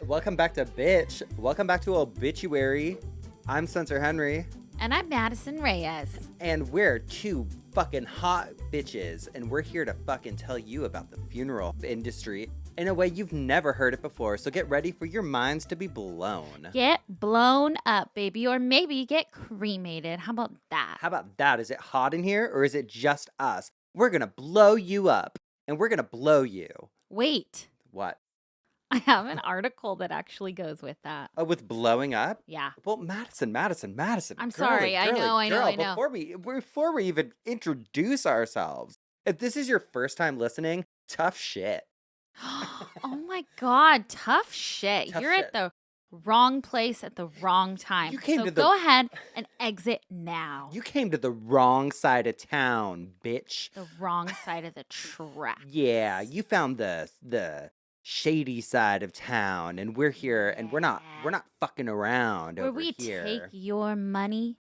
Welcome back to Bitch. Welcome back to Obituary. I'm Spencer Henry. And I'm Madison Reyes. And we're two fucking hot bitches. And we're here to fucking tell you about the funeral industry in a way you've never heard it before. So get ready for your minds to be blown. Get blown up, baby. Or maybe get cremated. How about that? How about that? Is it hot in here or is it just us? We're going to blow you up. And we're going to blow you. Wait. What? I have an article that actually goes with that. Oh, with blowing up? Yeah. Well, Madison. I'm sorry. I know. Before we even introduce ourselves, if this is your first time listening, tough shit. Oh my God. Tough shit. You're at the wrong place at the wrong time. Go ahead and exit now. You came to the wrong side of town, bitch. The wrong side of the track. Yeah, you found the shady side of town, and we're here, and we're not fucking around where over we here. Take your money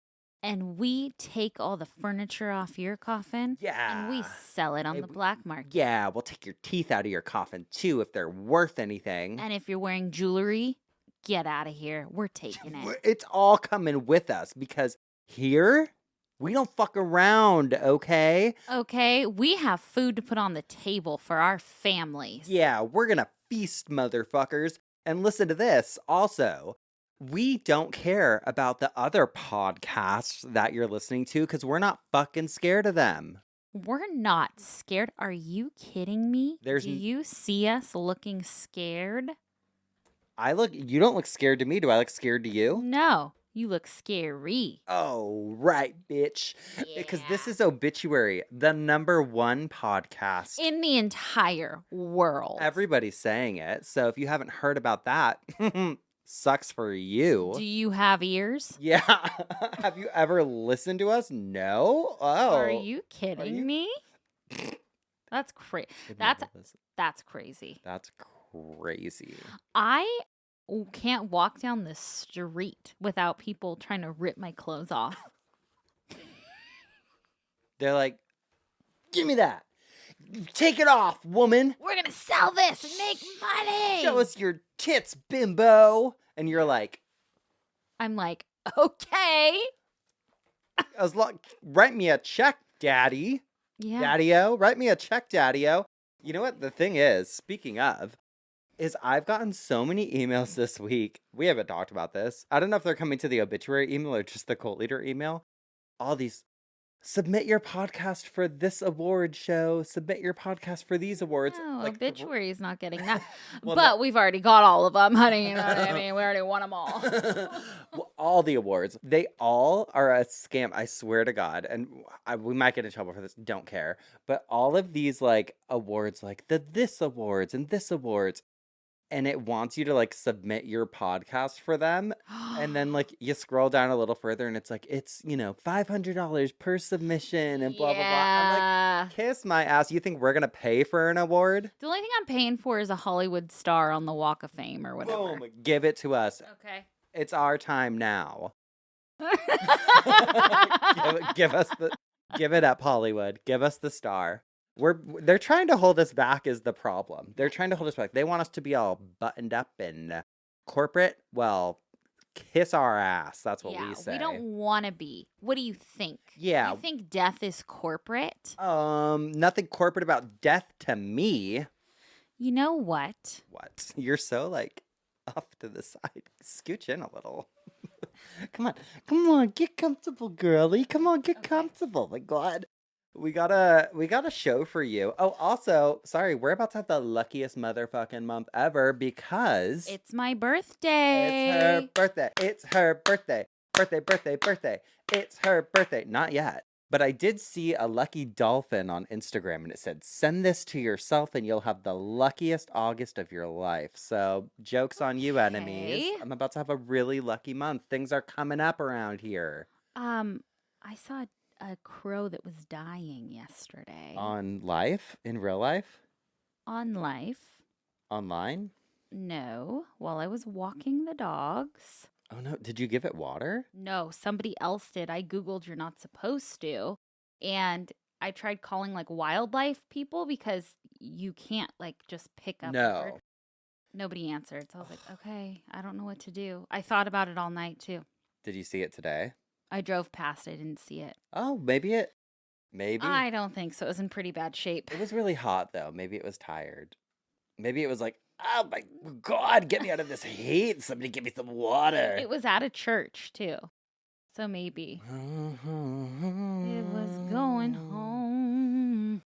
and we take all the furniture off your coffin. Yeah. And we sell it on the black market. Yeah, we'll take your teeth out of your coffin too if they're worth anything. And if you're wearing jewelry, get out of here. We're taking it. It's all coming with us because here we don't fuck around, okay? Okay, we have food to put on the table for our families. Yeah, we're gonna feast, motherfuckers. And listen to this, also. We don't care about the other podcasts that you're listening to because we're not fucking scared of them. We're not scared. Are you kidding me? Do you see us looking scared? You don't look scared to me. Do I look scared to you? No. You look scary. Oh, right, bitch. Because this is Obituary, the #1 podcast. In the entire world. Everybody's saying it. So if you haven't heard about that, sucks for you. Do you have ears? Yeah. Have you ever listened to us? No? Oh. Are you kidding me? That's crazy. That's crazy. That's crazy. I can't walk down the street without people trying to rip my clothes off. They're like, give me that. Take it off, woman. We're going to sell this and make money. Show us your tits, bimbo. And you're like. I'm like, okay. Write me a check, daddy. Yeah. Daddy-o. Write me a check, daddy-o. You know what the thing is, speaking of, is I've gotten so many emails this week. We haven't talked about this. I don't know if they're coming to the obituary email or just the cult leader email. All these, submit your podcast for this award show. Submit your podcast for these awards. No, obituary is not getting that. Well, but we've already got all of them, honey. You know what I mean? We already won them all. Well, all the awards. They all are a scam. I swear to God. And we might get in trouble for this. Don't care. But all of these awards, like the this awards and this awards. And it wants you to submit your podcast for them. And then you scroll down a little further and it's $500 per submission and blah, blah, blah. I'm like, kiss my ass. You think we're going to pay for an award? The only thing I'm paying for is a Hollywood star on the Walk of Fame or whatever. Boom. Give it to us. Okay. It's our time now. Give it up, Hollywood. Give us the star. They're trying to hold us back is the problem. They're trying to hold us back. They want us to be all buttoned up and corporate. Well, kiss our ass. That's what we say. We don't want to be. What do you think? Yeah. You think death is corporate? Nothing corporate about death to me. You know what? What? You're so off to the side. Scooch in a little. Come on, get comfortable, girly. Come on, get comfortable. My God. We got a show for you. Oh, also, sorry, we're about to have the luckiest motherfucking month ever because it's my birthday. It's her birthday. Birthday. It's her birthday. Not yet. But I did see a lucky dolphin on Instagram and it said, send this to yourself and you'll have the luckiest August of your life. So joke's on you, enemies. I'm about to have a really lucky month. Things are coming up around here. I saw a crow that was dying yesterday. On life? In real life? On life. Online? No, while I was walking the dogs. Oh no, did you give it water? No, somebody else did. I Googled you're not supposed to. And I tried calling wildlife people because you can't just pick up. No. Nobody answered. So I was like, okay, I don't know what to do. I thought about it all night too. Did you see it today? I drove past. I didn't see it. Oh, maybe. I don't think so. It was in pretty bad shape. It was really hot, though. Maybe it was tired. Maybe it was like, oh my God, get me out of this heat. Somebody give me some water. It was at a church, too. So maybe. It was going home.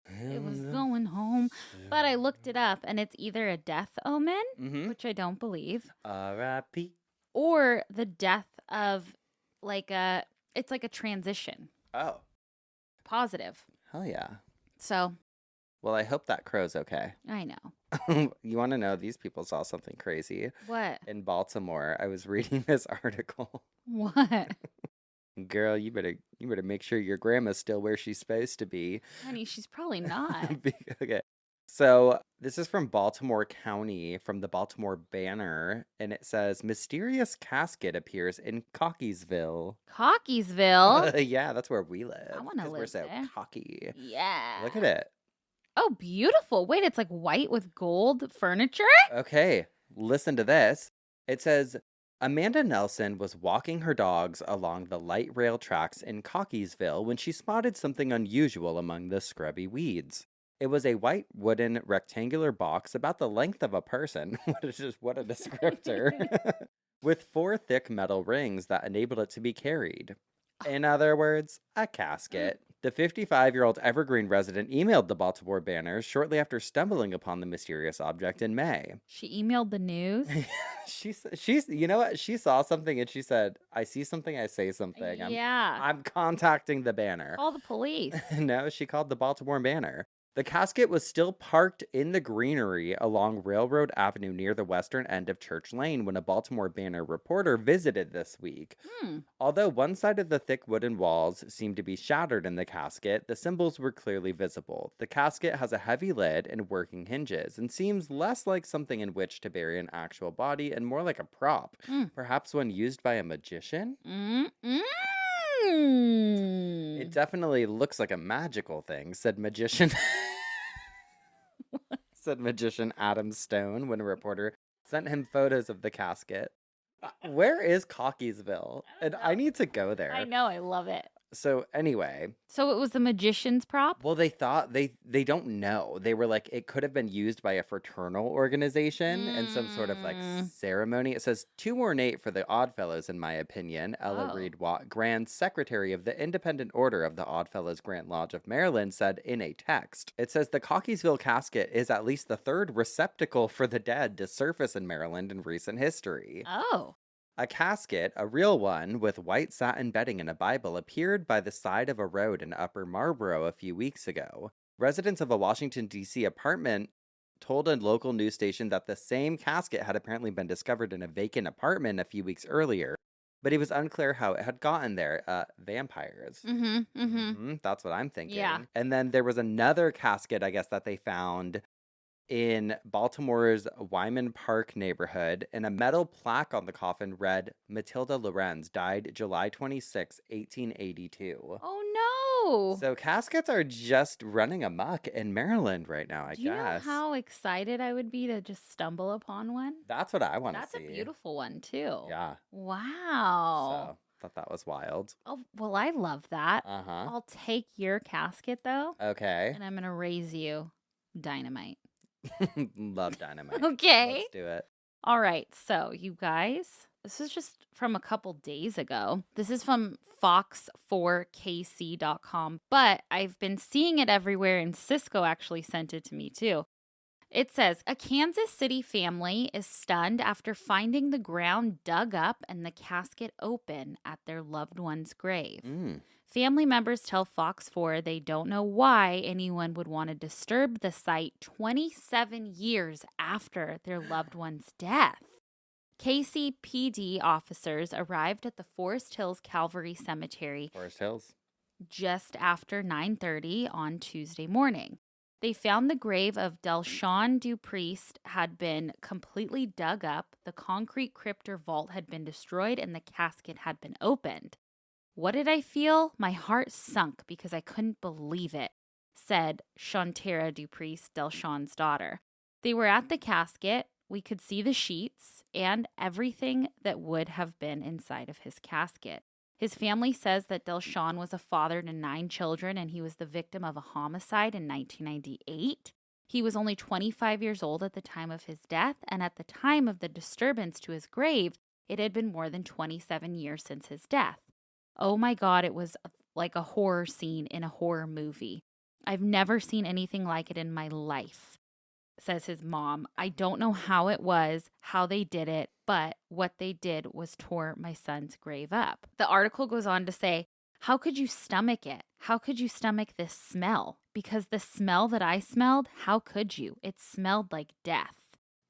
It was going home. But I looked it up, and it's either a death omen, which I don't believe. R.I.P. Or the death of it's like a transition. Oh. Positive. Hell yeah. So. Well, I hope that crow's okay. I know. You want to know, these people saw something crazy. What? In Baltimore, I was reading this article. What? Girl, you better make sure your grandma's still where she's supposed to be. Honey, she's probably not. Okay. So this is from Baltimore County, from the Baltimore Banner, and it says, mysterious casket appears in Cockeysville. Cockeysville? Yeah, that's where we live. I want to live we're so there. cocky. Yeah. Look at it. Oh, beautiful. Wait, it's like white with gold furniture? Okay, listen to this. It says, Amanda Nelson was walking her dogs along the light rail tracks in Cockeysville when she spotted something unusual among the scrubby weeds. It was a white wooden rectangular box about the length of a person. What a descriptor. With 4 thick metal rings that enabled it to be carried. In other words, a casket. The 55-year-old Evergreen resident emailed the Baltimore Banner shortly after stumbling upon the mysterious object in May. She emailed the news? she's you know what? She saw something and she said, I see something, I say something. I'm contacting the Banner. Call the police. No, she called the Baltimore Banner. The casket was still parked in the greenery along Railroad Avenue near the western end of Church Lane when a Baltimore Banner reporter visited this week. Although one side of the thick wooden walls seemed to be shattered in the casket, the symbols were clearly visible. The casket has a heavy lid and working hinges and seems less like something in which to bury an actual body and more like a prop, perhaps one used by a magician? It definitely looks like a magical thing, said magician. Said magician Adam Stone when a reporter sent him photos of the casket. Where is Cockeysville? And I need to go there. I know, I love it. So anyway. So it was the magician's prop? Well, they thought, they don't know. They were like, it could have been used by a fraternal organization and some sort of like ceremony. It says, too ornate for the Oddfellows, in my opinion. Ella Reed Watt, Grand Secretary of the Independent Order of the Oddfellows Grant Lodge of Maryland, said in a text. It says, the Cockeysville casket is at least the 3rd receptacle for the dead to surface in Maryland in recent history. Oh. A casket, a real one, with white satin bedding and a Bible, appeared by the side of a road in Upper Marlboro a few weeks ago. Residents of a Washington, D.C. apartment told a local news station that the same casket had apparently been discovered in a vacant apartment a few weeks earlier, but it was unclear how it had gotten there. Vampires. That's what I'm thinking. Yeah. And then there was another casket, I guess, that they found in Baltimore's Wyman Park neighborhood, and a metal plaque on the coffin read, Matilda Lorenz died July 26, 1882. Oh, no. So caskets are just running amok in Maryland right now, I guess. Do you know how excited I would be to just stumble upon one? That's what I want to see. That's a beautiful one, too. Yeah. Wow. So, thought that was wild. Oh, well, I love that. Uh-huh. I'll take your casket, though. Okay. And I'm going to raise you dynamite. Love dynamite. Okay. Let's do it. All right. So, you guys, this is just from a couple days ago. This is from fox4kc.com, but I've been seeing it everywhere, and Cisco actually sent it to me too. It says, a Kansas City family is stunned after finding the ground dug up and the casket open at their loved one's grave. Family members tell Fox 4 they don't know why anyone would want to disturb the site 27 years after their loved one's death. KCPD officers arrived at the Forest Hills Calvary Cemetery just after 9:30 on Tuesday morning. They found the grave of Delshawn Dupriest had been completely dug up, the concrete crypt or vault had been destroyed, and the casket had been opened. What did I feel? My heart sunk because I couldn't believe it, said Shantara Dupriest, Delshawn's daughter. They were at the casket. We could see the sheets and everything that would have been inside of his casket. His family says that Delshawn was a father to 9 children and he was the victim of a homicide in 1998. He was only 25 years old at the time of his death, and at the time of the disturbance to his grave, it had been more than 27 years since his death. Oh my God, it was like a horror scene in a horror movie. I've never seen anything like it in my life, says his mom. I don't know how it was, how they did it, but what they did was tore my son's grave up. The article goes on to say, how could you stomach it? How could you stomach this smell? Because the smell that I smelled, how could you? It smelled like death.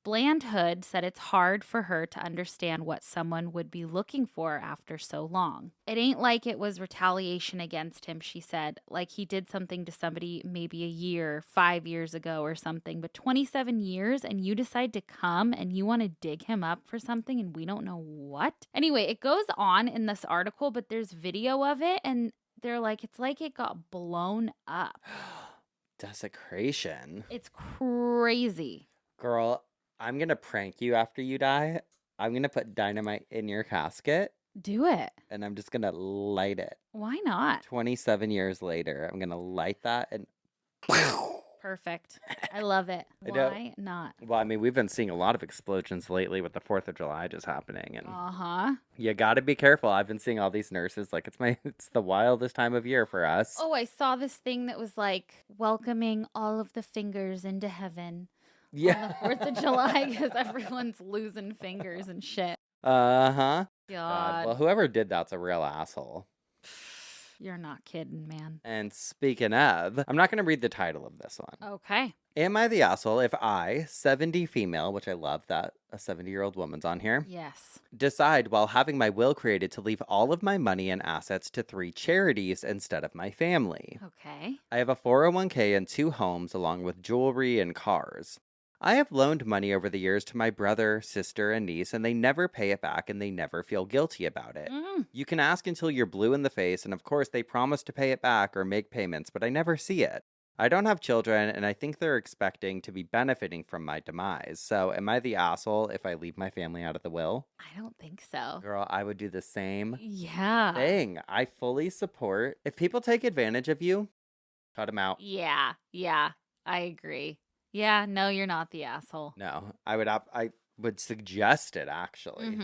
Bland Hood said it's hard for her to understand what someone would be looking for after so long. It ain't like it was retaliation against him, she said, like he did something to somebody maybe a year, 5 years ago or something, but 27 years and you decide to come and you want to dig him up for something and we don't know what? Anyway, it goes on in this article, but there's video of it and they're like, it's like it got blown up. Desecration. It's crazy. Girl, I'm going to prank you after you die. I'm going to put dynamite in your casket. Do it. And I'm just going to light it. Why not? 27 years later, I'm going to light that and... Perfect. I love it. Why not? Well, I mean, we've been seeing a lot of explosions lately with the 4th of July just happening. And you got to be careful. I've been seeing all these nurses like it's the wildest time of year for us. Oh, I saw this thing that was like welcoming all of the fingers into heaven. Yeah. On the 4th of July because everyone's losing fingers and shit. Uh-huh. God. Well, whoever did that's a real asshole. You're not kidding, man. And speaking of, I'm not going to read the title of this one. Okay. Am I the asshole if I, 70 female, which I love that a 70-year-old woman's on here, Yes, decide while having my will created to leave all of my money and assets to 3 charities instead of my family? Okay. I have a 401k and 2 homes along with jewelry and cars. I have loaned money over the years to my brother, sister, and niece, and they never pay it back and they never feel guilty about it. You can ask until you're blue in the face, and of course they promise to pay it back or make payments, but I never see it. I don't have children, and I think they're expecting to be benefiting from my demise. So am I the asshole if I leave my family out of the will? I don't think so. Girl, I would do the same thing. I fully support. If people take advantage of you, cut them out. Yeah, I agree. Yeah, no, you're not the asshole. No, I would suggest it, actually.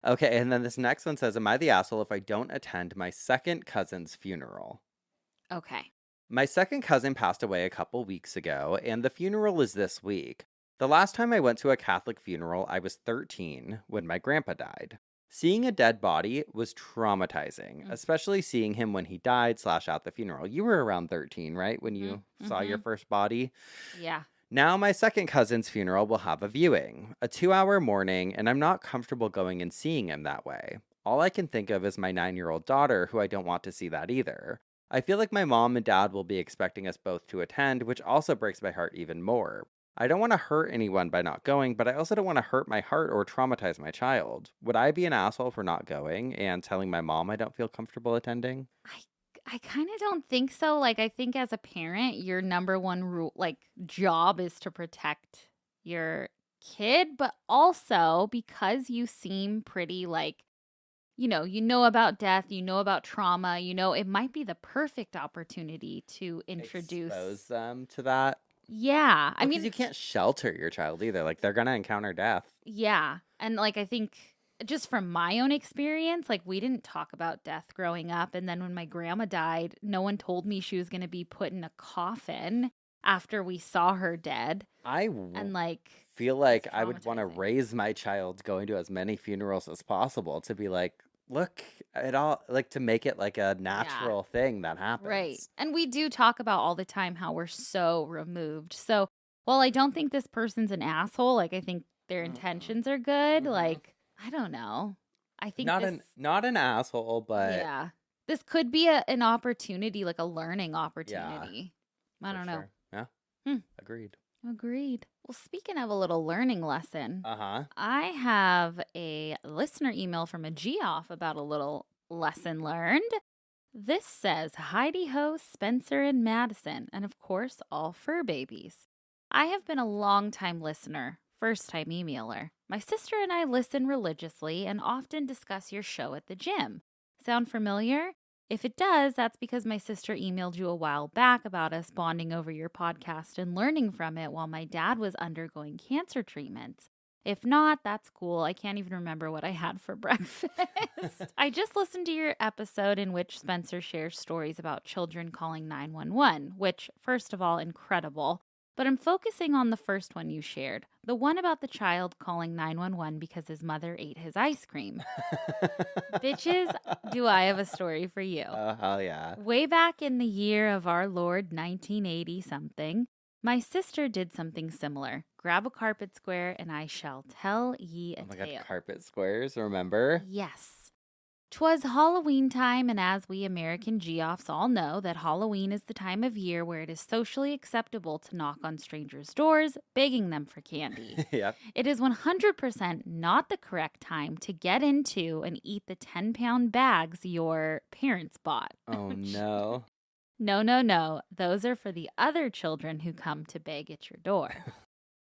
Okay, and then this next one says, am I the asshole if I don't attend my second cousin's funeral? Okay. My second cousin passed away a couple weeks ago, and the funeral is this week. The last time I went to a Catholic funeral, I was 13 when my grandpa died. Seeing a dead body was traumatizing, especially seeing him when he died / at the funeral. You were around 13, right? When you saw your first body? Yeah. Now my second cousin's funeral will have a viewing, a 2-hour morning, and I'm not comfortable going and seeing him that way. All I can think of is my 9-year-old daughter, who I don't want to see that either. I feel like my mom and dad will be expecting us both to attend, which also breaks my heart even more. I don't want to hurt anyone by not going, but I also don't want to hurt my heart or traumatize my child. Would I be an asshole for not going and telling my mom I don't feel comfortable attending? I kind of don't think so. Like, I think as a parent, your number one rule, job is to protect your kid, but also because you seem pretty you know about death, you know about trauma, it might be the perfect opportunity to expose them to that. Yeah. I mean, you can't shelter your child either. Like, they're going to encounter death. Yeah. And I think just from my own experience, we didn't talk about death growing up. And then when my grandma died, no one told me she was going to be put in a coffin after we saw her dead. Feel like I would want to raise my child going to as many funerals as possible to be like, look at all, to make it like a natural thing that happens. Right. And we do talk about all the time how we're so removed. So while I don't think this person's an asshole, I think their intentions are good. I don't know. I think not an asshole, but yeah, this could be an opportunity, a learning opportunity. I don't know. Sure. Yeah. Agreed. Well, speaking of a little learning lesson, I have a listener email from a Geoff about a little lesson learned. This says, Heidi Ho, Spencer, and Madison, and of course, all fur babies. I have been a long-time listener, first-time emailer. My sister and I listen religiously and often discuss your show at the gym. Sound familiar? If it does, that's because my sister emailed you a while back about us bonding over your podcast and learning from it while my dad was undergoing cancer treatments. If not, that's cool. I can't even remember what I had for breakfast. I just listened to your episode in which Spencer shares stories about children calling 911, which, first of all, incredible. But I'm focusing on the first one you shared, the one about the child calling 911 because his mother ate his ice cream. Bitches, do I have a story for you. Oh, hell yeah. Way back in the year of our Lord 1980 something, my sister did something similar. Grab a carpet square and I shall tell ye a Oh my tale. God, carpet squares, remember? Yes. 'Twas Halloween time, and as we American Geoffs all know, that Halloween is the time of year where it is socially acceptable to knock on strangers' doors, begging them for candy. Yep. It is 100% not the correct time to get into and eat the 10-pound bags your parents bought. Oh no. No. Those are for the other children who come to beg at your door.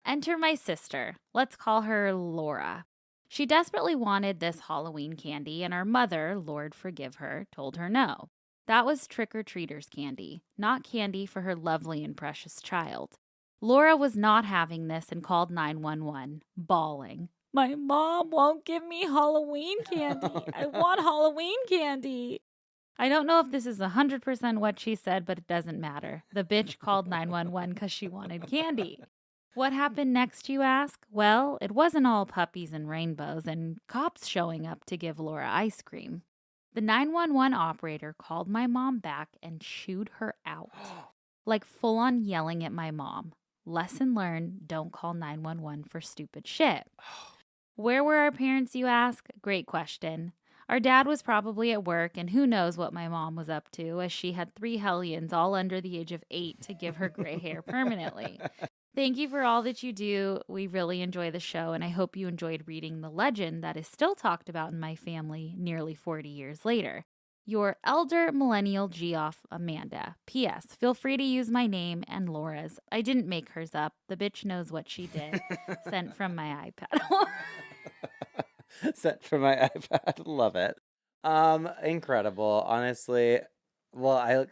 Enter my sister. Let's call her Laura. She desperately wanted this Halloween candy, and our mother, Lord forgive her, told her no. That was trick-or-treaters candy, not candy for her lovely and precious child. Laura was not having this and called 911, bawling. My mom won't give me Halloween candy. I want Halloween candy. I don't know if this is 100% what she said, but it doesn't matter. The bitch called 911 because she wanted candy. What happened next, you ask? Well, it wasn't all puppies and rainbows and cops showing up to give Laura ice cream. The 911 operator called my mom back and chewed her out. Like full on yelling at my mom. Lesson learned, don't call 911 for stupid shit. Where were our parents, you ask? Great question. Our dad was probably at work, and who knows what my mom was up to, as she had 3 hellions all under the age of 8 to give her gray hair permanently. Thank you for all that you do. We really enjoy the show, and I hope you enjoyed reading the legend that is still talked about in my family nearly 40 years later. Your elder millennial Geoff, Amanda. P.S. Feel free to use my name and Laura's. I didn't make hers up. The bitch knows what she did. Sent from my iPad. Sent from my iPad. Love it. Incredible. Honestly. Well, I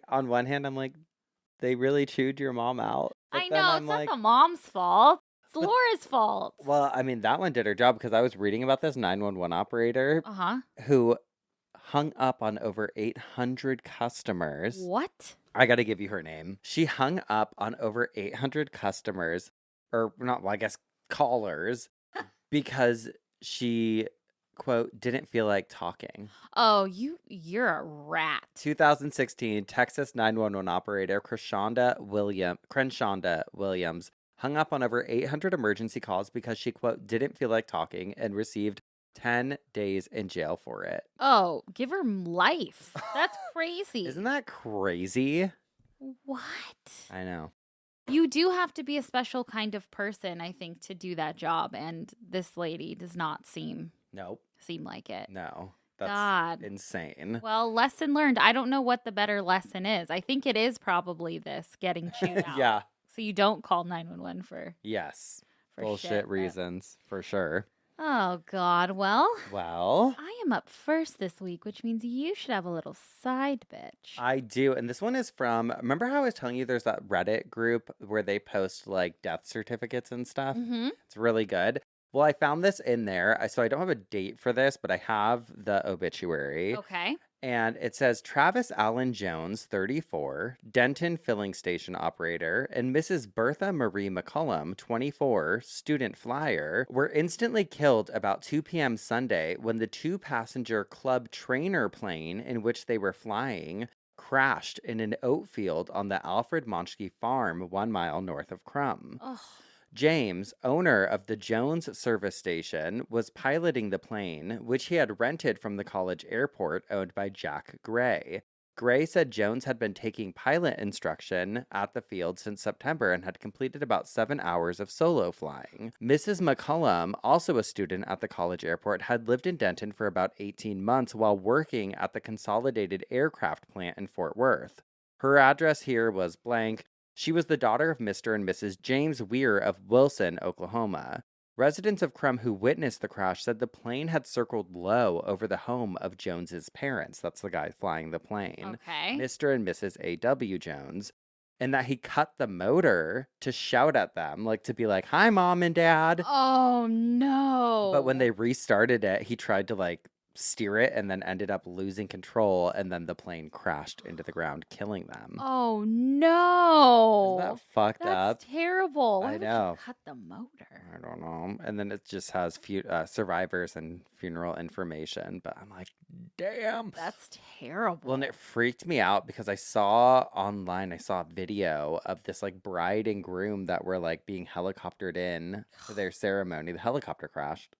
on one hand, I'm like, they really chewed your mom out. But I then know, I'm it's like, not the mom's fault. It's Laura's fault. well, I mean, that one did her job because I was reading about this 911 operator Uh-huh. who hung up on over 800 customers. What? I got to give you her name. She hung up on over 800 customers, or not, well, I guess callers, because she, quote, didn't feel like talking. Oh, you're a rat. 2016, Texas 911 operator Crenshawnda Williams hung up on over 800 emergency calls because she, quote, didn't feel like talking and received 10 days in jail for it. Oh, give her life. That's crazy. Isn't that crazy? What? I know. You do have to be a special kind of person, I think, to do that job, and this lady does not seem Nope. like it. No. That's God. insane. Well, lesson learned. I don't know what the better lesson is. I think it is probably this, getting chewed out. Yeah. So you don't call 911 for Yes. bullshit Bullshit reasons, for sure. Oh, God. Well, Well, I am up first this week, which means you should have a little side bitch. I do. And this one is from, remember how I was telling you there's that Reddit group where they post like death certificates and stuff? Mm-hmm. It's really good. Well, I found this in there. So I don't have a date for this, but I have the obituary. Okay. And it says Travis Allen Jones, 34, Denton filling station operator, and Mrs. Bertha Marie McCullum, 24, student flyer, were instantly killed about 2 p.m. Sunday when the 2-passenger club trainer plane in which they were flying crashed in an oat field on the Alfred Monschke farm 1 mile north of Crum. Ugh. James, owner of the Jones service station, was piloting the plane, which he had rented from the college airport owned by Jack Gray. Gray said Jones had been taking pilot instruction at the field since September and had completed about 7 hours of solo flying. Mrs. McCullum, also a student at the college airport, had lived in Denton for about 18 months while working at the Consolidated Aircraft plant in Fort Worth. Her address here was blank. She was the daughter of Mr. and Mrs. James Weir of Wilson, Oklahoma. Residents of Crum who witnessed the crash said the plane had circled low over the home of Jones's parents. That's the guy flying the plane. Okay. Mr. and Mrs. A.W. Jones. And that he cut the motor to shout at them, like to be like, "Hi, Mom and Dad." Oh, no. But when they restarted it, he tried to like steer it and then ended up losing control. And then the plane crashed into the ground, killing them. Oh, no. Isn't that fucked up? That's terrible. Why I would know. you cut the motor? I don't know. And then it just has survivors and funeral information. But I'm like, damn. That's terrible. Well, and it freaked me out because I saw a video of this like bride and groom that were like being helicoptered in to their ceremony. The helicopter crashed.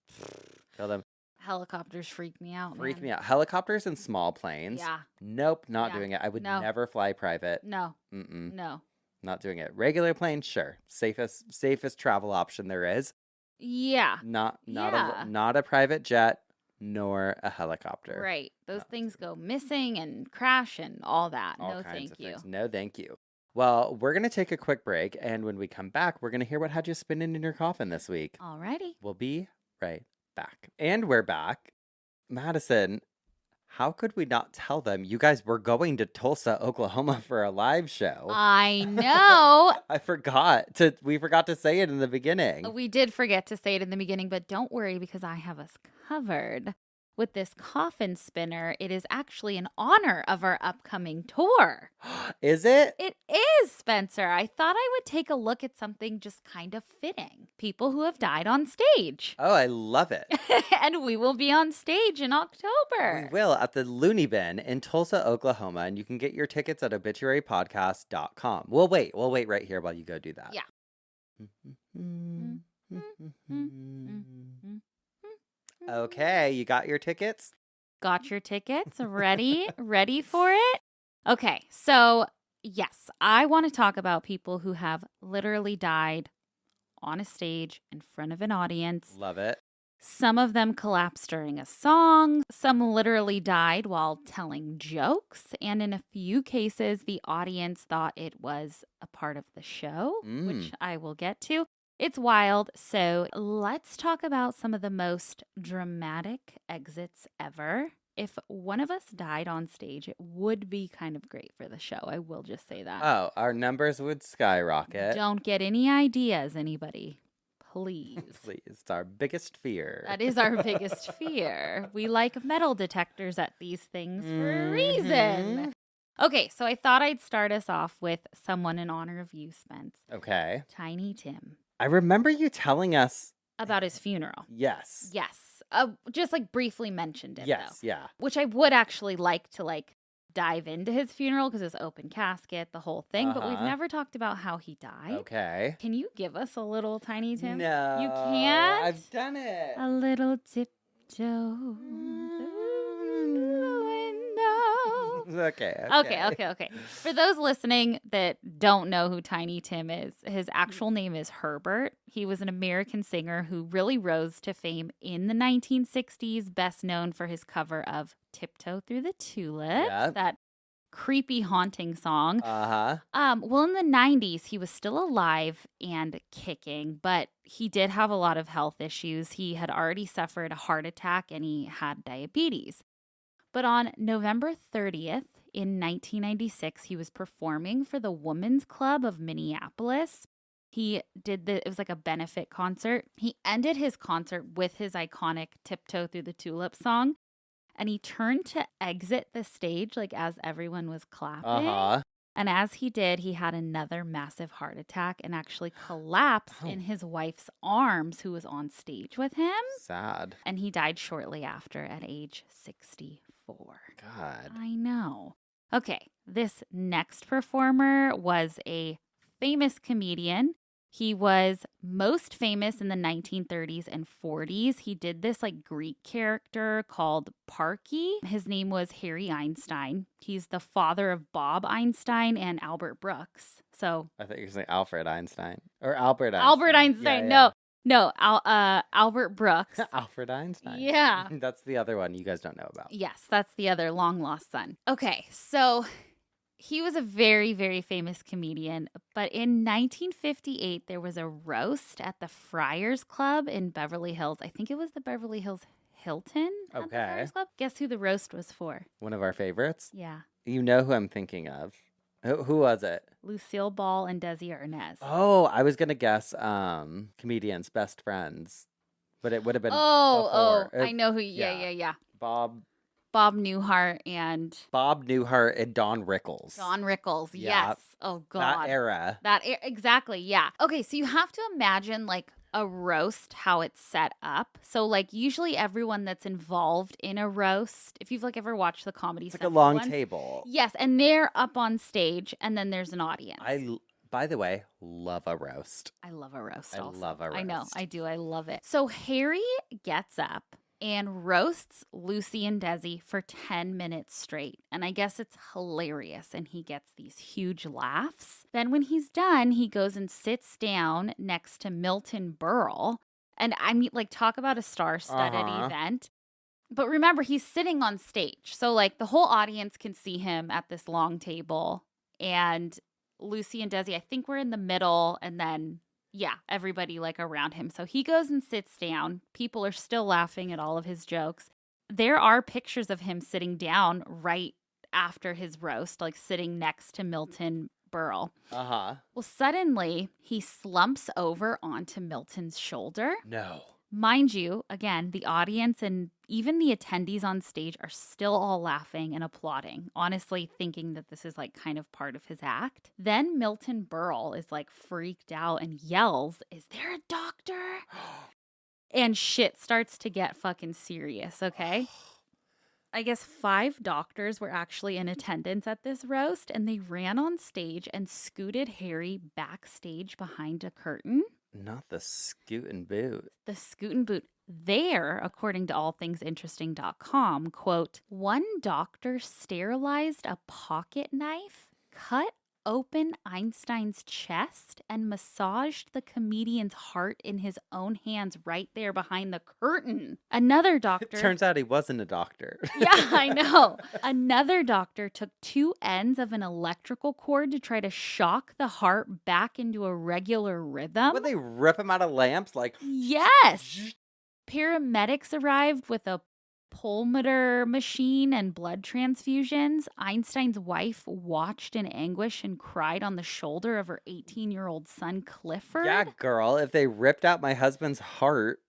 Killed them. Helicopters freak me out, Freak man. me out. Helicopters and small planes. Yeah. Nope, not Yeah. doing it. I would No. never fly private. No. Mm-mm. No. Not doing it. Regular plane, sure. Safest travel option there is. Yeah. Not Yeah. not a private jet nor a helicopter. Right. Those No. things go missing and crash and all that. All No, kinds thank of you. things. No, thank you. Well, we're going to take a quick break, and when we come back, we're going to hear what had you spinning in your coffin this week. Alrighty. We'll be right back. And we're back. Madison, how could we not tell them you guys were going to Tulsa, Oklahoma for a live show? I know. We forgot to say it in the beginning. We did forget to say it in the beginning, but don't worry because I have us covered. With this coffin spinner, it is actually in honor of our upcoming tour. Is it? It is, Spencer. I thought I would take a look at something just kind of fitting. People who have died on stage. Oh, I love it. And we will be on stage in October. We will at the Looney Bin in Tulsa, Oklahoma, and you can get your tickets at obituarypodcast.com. We'll wait right here while you go do that. Okay, you got your tickets? Got your tickets? Ready? Ready for it? Okay, so yes, I want to talk about people who have literally died on a stage in front of an audience. Love it. Some of them collapsed during a song. Some literally died while telling jokes. And in a few cases, the audience thought it was a part of the show, which I will get to. It's wild. So let's talk about some of the most dramatic exits ever. If one of us died on stage, it would be kind of great for the show. I will just say that. Oh, our numbers would skyrocket. Don't get any ideas, anybody. Please. Please. It's our biggest fear. That is our biggest fear. We like metal detectors at these things for a reason. Okay, so I thought I'd start us off with someone in honor of you, Spence. Okay. Tiny Tim. I remember you telling us. About his funeral. Yes. Yes. Just like briefly mentioned it, Yes, though. yeah. Which I would actually like to dive into his funeral because it's open casket, the whole thing. But we've never talked about how he died. Okay. Can you give us a little Tiny Tim? No. You can't? I've done it. A little tiptoe through the window. Okay. For those listening that don't know who Tiny Tim is, his actual name is Herbert. He was an American singer who really rose to fame in the 1960s, best known for his cover of Tiptoe Through the Tulips, that creepy, haunting song. Well, in the 90s, he was still alive and kicking, but he did have a lot of health issues. He had already suffered a heart attack and he had diabetes. But on November 30th in 1996, he was performing for the Women's Club of Minneapolis. He did it was like a benefit concert. He ended his concert with his iconic Tiptoe Through the Tulip song. And he turned to exit the stage as everyone was clapping. And as he did, he had another massive heart attack and actually collapsed in his wife's arms, who was on stage with him. Sad. And he died shortly after at age 64. God. I know. Okay, this next performer was a famous comedian. He was most famous in the 1930s and 40s. He did this Greek character called Parky. His name was Harry Einstein. He's the father of Bob Einstein and Albert Brooks. So I thought you were saying Alfred Einstein or Albert Einstein. Albert Einstein. Yeah. No, Albert Brooks. Alfred Einstein. He was a very, very famous comedian. But in 1958, there was a roast at the Friars Club in Beverly Hills. I think it was the Beverly Hills Hilton at the Okay. Friars Club. Guess who the roast was for? One of our favorites. Yeah. You know who I'm thinking of. Who was it? Lucille Ball and Desi Arnaz. Oh, I was gonna guess comedians, best friends. But it would have been Oh, before. I know who. yeah. Yeah. Bob Newhart and Newhart and Don Rickles. Don Rickles. Yeah. Yes. Oh, God. That era. Exactly. Yeah. Okay. So you have to imagine like a roast, how it's set up. So like usually everyone that's involved in a roast, if you've like ever watched the Comedy It's like a Central long ones, table. yes, and they're up on stage and then there's an audience. By the way, love a roast. I love a roast. I also. love a roast. I know. I do. I love it. So Harry gets up and roasts Lucy and Desi for 10 minutes straight. And I guess it's hilarious. And he gets these huge laughs. Then when he's done, he goes and sits down next to Milton Berle. And I mean, like, talk about a star-studded event. But remember, he's sitting on stage. So, like, the whole audience can see him at this long table. And Lucy and Desi, I think, we're in the middle. And then yeah, everybody like around him. So he goes and sits down. People are still laughing at all of his jokes. There are pictures of him sitting down right after his roast, like sitting next to Milton Berle. Uh-huh. Well, suddenly he slumps over onto Milton's shoulder. No. Mind you, again, the audience and even the attendees on stage are still all laughing and applauding, honestly thinking that this is like kind of part of his act. Then Milton Berle is like freaked out and yells, "Is there a doctor?" And shit starts to get fucking serious, okay? I guess 5 doctors were actually in attendance at this roast, and they ran on stage and scooted Harry backstage behind a curtain. Not the scootin' boot. The scootin' boot. There, according to allthingsinteresting.com, quote, one doctor sterilized a pocket knife, cut open Einstein's chest, and massaged the comedian's heart in his own hands right there behind the curtain. Another doctor... Turns out he wasn't a doctor. Yeah, I know. Another doctor took 2 ends of an electrical cord to try to shock the heart back into a regular rhythm. Would they rip him out of lamps? Like, yes. Paramedics arrived with a pulmometer machine and blood transfusions. Einstein's wife watched in anguish and cried on the shoulder of her 18-year-old son, Clifford. yeah, girl, if they ripped out my husband's heart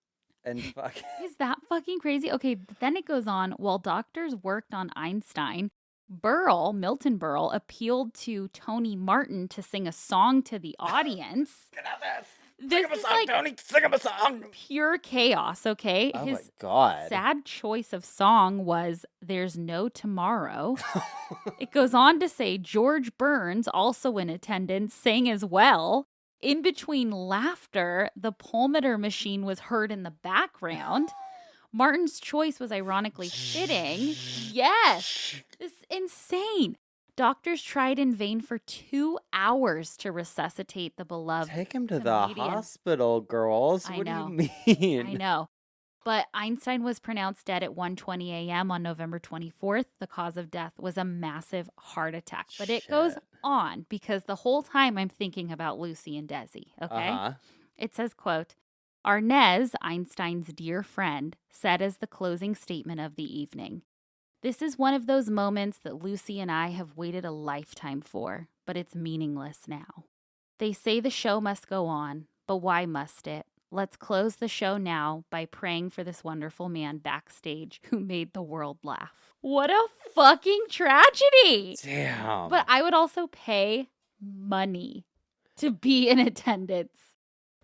and fuck. Is that fucking crazy? Okay, but then it goes on. While doctors worked on Einstein, Milton Berle, appealed to Tony Martin to sing a song to the audience. Get out there. This is like Tony, sing him a song. Pure chaos, okay? Oh His my God. sad choice of song was There's No Tomorrow. It goes on to say George Burns, also in attendance, sang as well. In between laughter, the pulmometer machine was heard in the background. Martin's choice was ironically fitting. Yes, this is insane. Doctors tried in vain for 2 hours to resuscitate the beloved Take him to comedian. the hospital, girls. I What know. do you mean? I know. But Einstein was pronounced dead at 1:20 a.m. on November 24th. The cause of death was a massive heart attack. But it goes Shit. on because the whole time I'm thinking about Lucy and Desi, okay? Uh-huh. It says, quote, Arnaz, Einstein's dear friend, said as the closing statement of the evening, "This is one of those moments that Lucy and I have waited a lifetime for, but it's meaningless now. They say the show must go on, but why must it? Let's close the show now by praying for this wonderful man backstage who made the world laugh." What a fucking tragedy! Damn. But I would also pay money to be in attendance.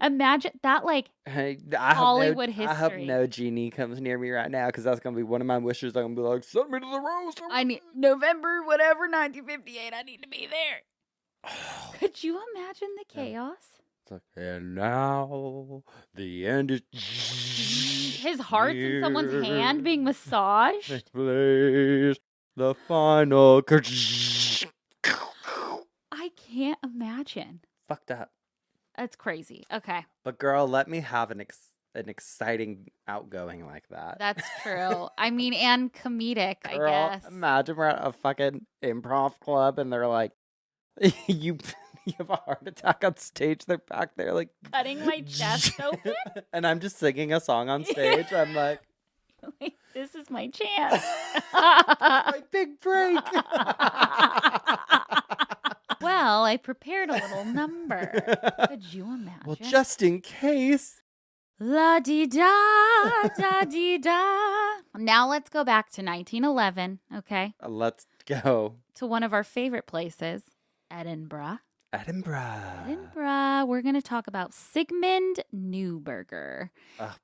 Imagine that, like, I Hollywood I hope history. no genie comes near me right now because that's going to be one of my wishes. I'm going to be like, send me to the roast. I need November, whatever, 1958. I need to be there. Could you imagine the chaos? It's like, and now the end is. His heart's in someone's hand being massaged. Next place, the final. I can't imagine. Fucked up. That's crazy. Okay. But girl, let me have an exciting outgoing like that. That's true. I mean, and comedic, I Girl, guess. imagine we're at a fucking improv club and they're like, you have a heart attack on stage. They're back there like Cutting my chest open. and I'm just singing a song on stage. I'm like, Like, this is my chance. my big break. Well, I prepared a little number. Could you imagine? Well, just in case. La di da da di da. Now let's go back to 1911, okay? Let's go. To one of our favorite places, Edinburgh. Edinburgh. We're going to talk about Sigmund Neuberger.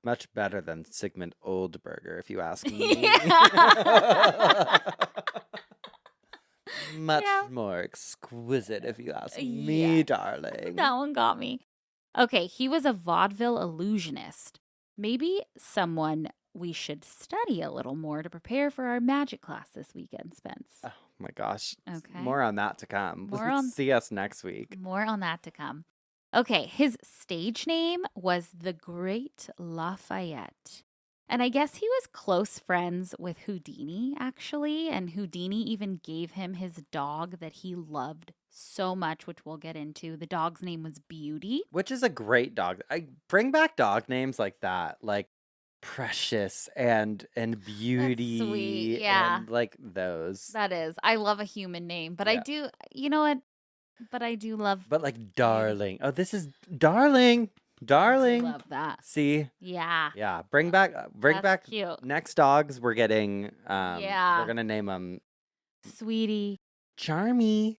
Much better than Sigmund Oldberger, if you ask me. Yeah. Much Yeah. more exquisite, if you ask me, darling. That one got me. Okay, he was a vaudeville illusionist. Maybe someone we should study a little more to prepare for our magic class this weekend, Spence. Oh my gosh. Okay. More on that to come. See us next week. More on that to come. Okay, his stage name was the Great Lafayette. And I guess he was close friends with Houdini, actually. And Houdini even gave him his dog that he loved so much, which we'll get into. The dog's name was Beauty. Which is a great dog. I bring back dog names like that, like Precious and Beauty. That's sweet, yeah. And like those. That is. I love a human name, but Yeah. I do, you know what? But I do love. But like Darling. Oh, this is Darling. Darling. Love that. See? Yeah. Yeah. Bring back That's cute. next dogs we're getting. Yeah. We're gonna name them Sweetie. Charmy.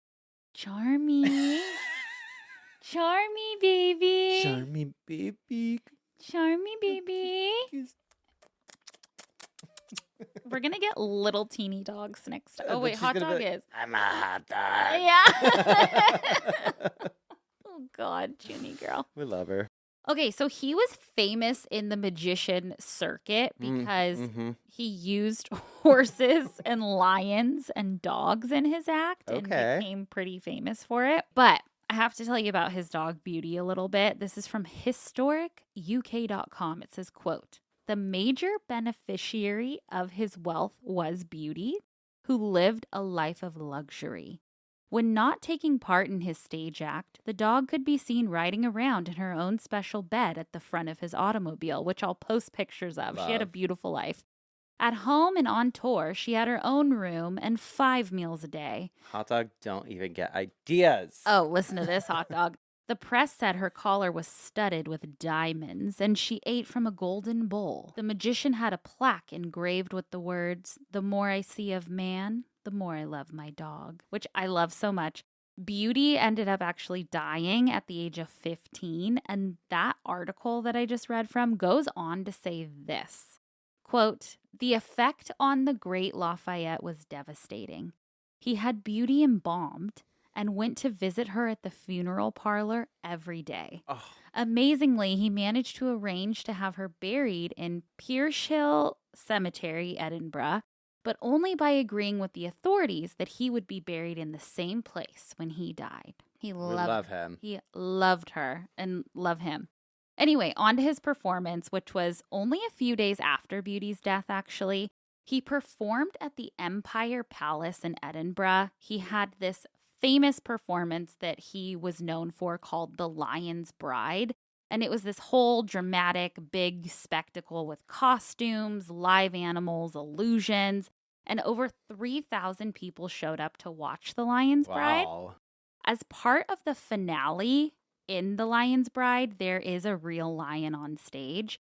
Charmy. Charmy baby. Charmy baby. Charmy baby. We're gonna get little teeny dogs next. Oh But wait, she's hot gonna dog be like, is. I'm a hot dog. Yeah. Oh God, Junie girl. We love her. Okay, so he was famous in the magician circuit because he used horses and lions and dogs in his act and Okay. became pretty famous for it. But I have to tell you about his dog Beauty a little bit. This is from historicuk.com. It says, quote, "The major beneficiary of his wealth was Beauty, who lived a life of luxury. When not taking part in his stage act, the dog could be seen riding around in her own special bed at the front of his automobile, which I'll post pictures of. She had a Love. beautiful life. At home and on tour, she had her own room and 5 meals a day. Hot dog don't even get ideas. Oh, listen to this, hot dog. The press said her collar was studded with diamonds and she ate from a golden bowl. The magician had a plaque engraved with the words, 'The more I see of man, the more I love my dog,' which I love so much. Beauty ended up actually dying at the age of 15, and that article that I just read from goes on to say this, quote, "The effect on the great Lafayette was devastating. He had Beauty embalmed and went to visit her at the funeral parlor every day. Oh, Amazingly, he managed to arrange to have her buried in Pearshill Cemetery, Edinburgh, but only by agreeing with the authorities that he would be buried in the same place when he died. He we loved love him. He loved her and loved him. Anyway, on to his performance, which was only a few days after Beauty's death, actually. He performed at the Empire Palace in Edinburgh. He had this famous performance that he was known for called The Lion's Bride. And it was this whole dramatic, big spectacle with costumes, live animals, illusions. And over 3,000 people showed up to watch The Lion's Bride. Wow. As part of the finale in The Lion's Bride, there is a real lion on stage.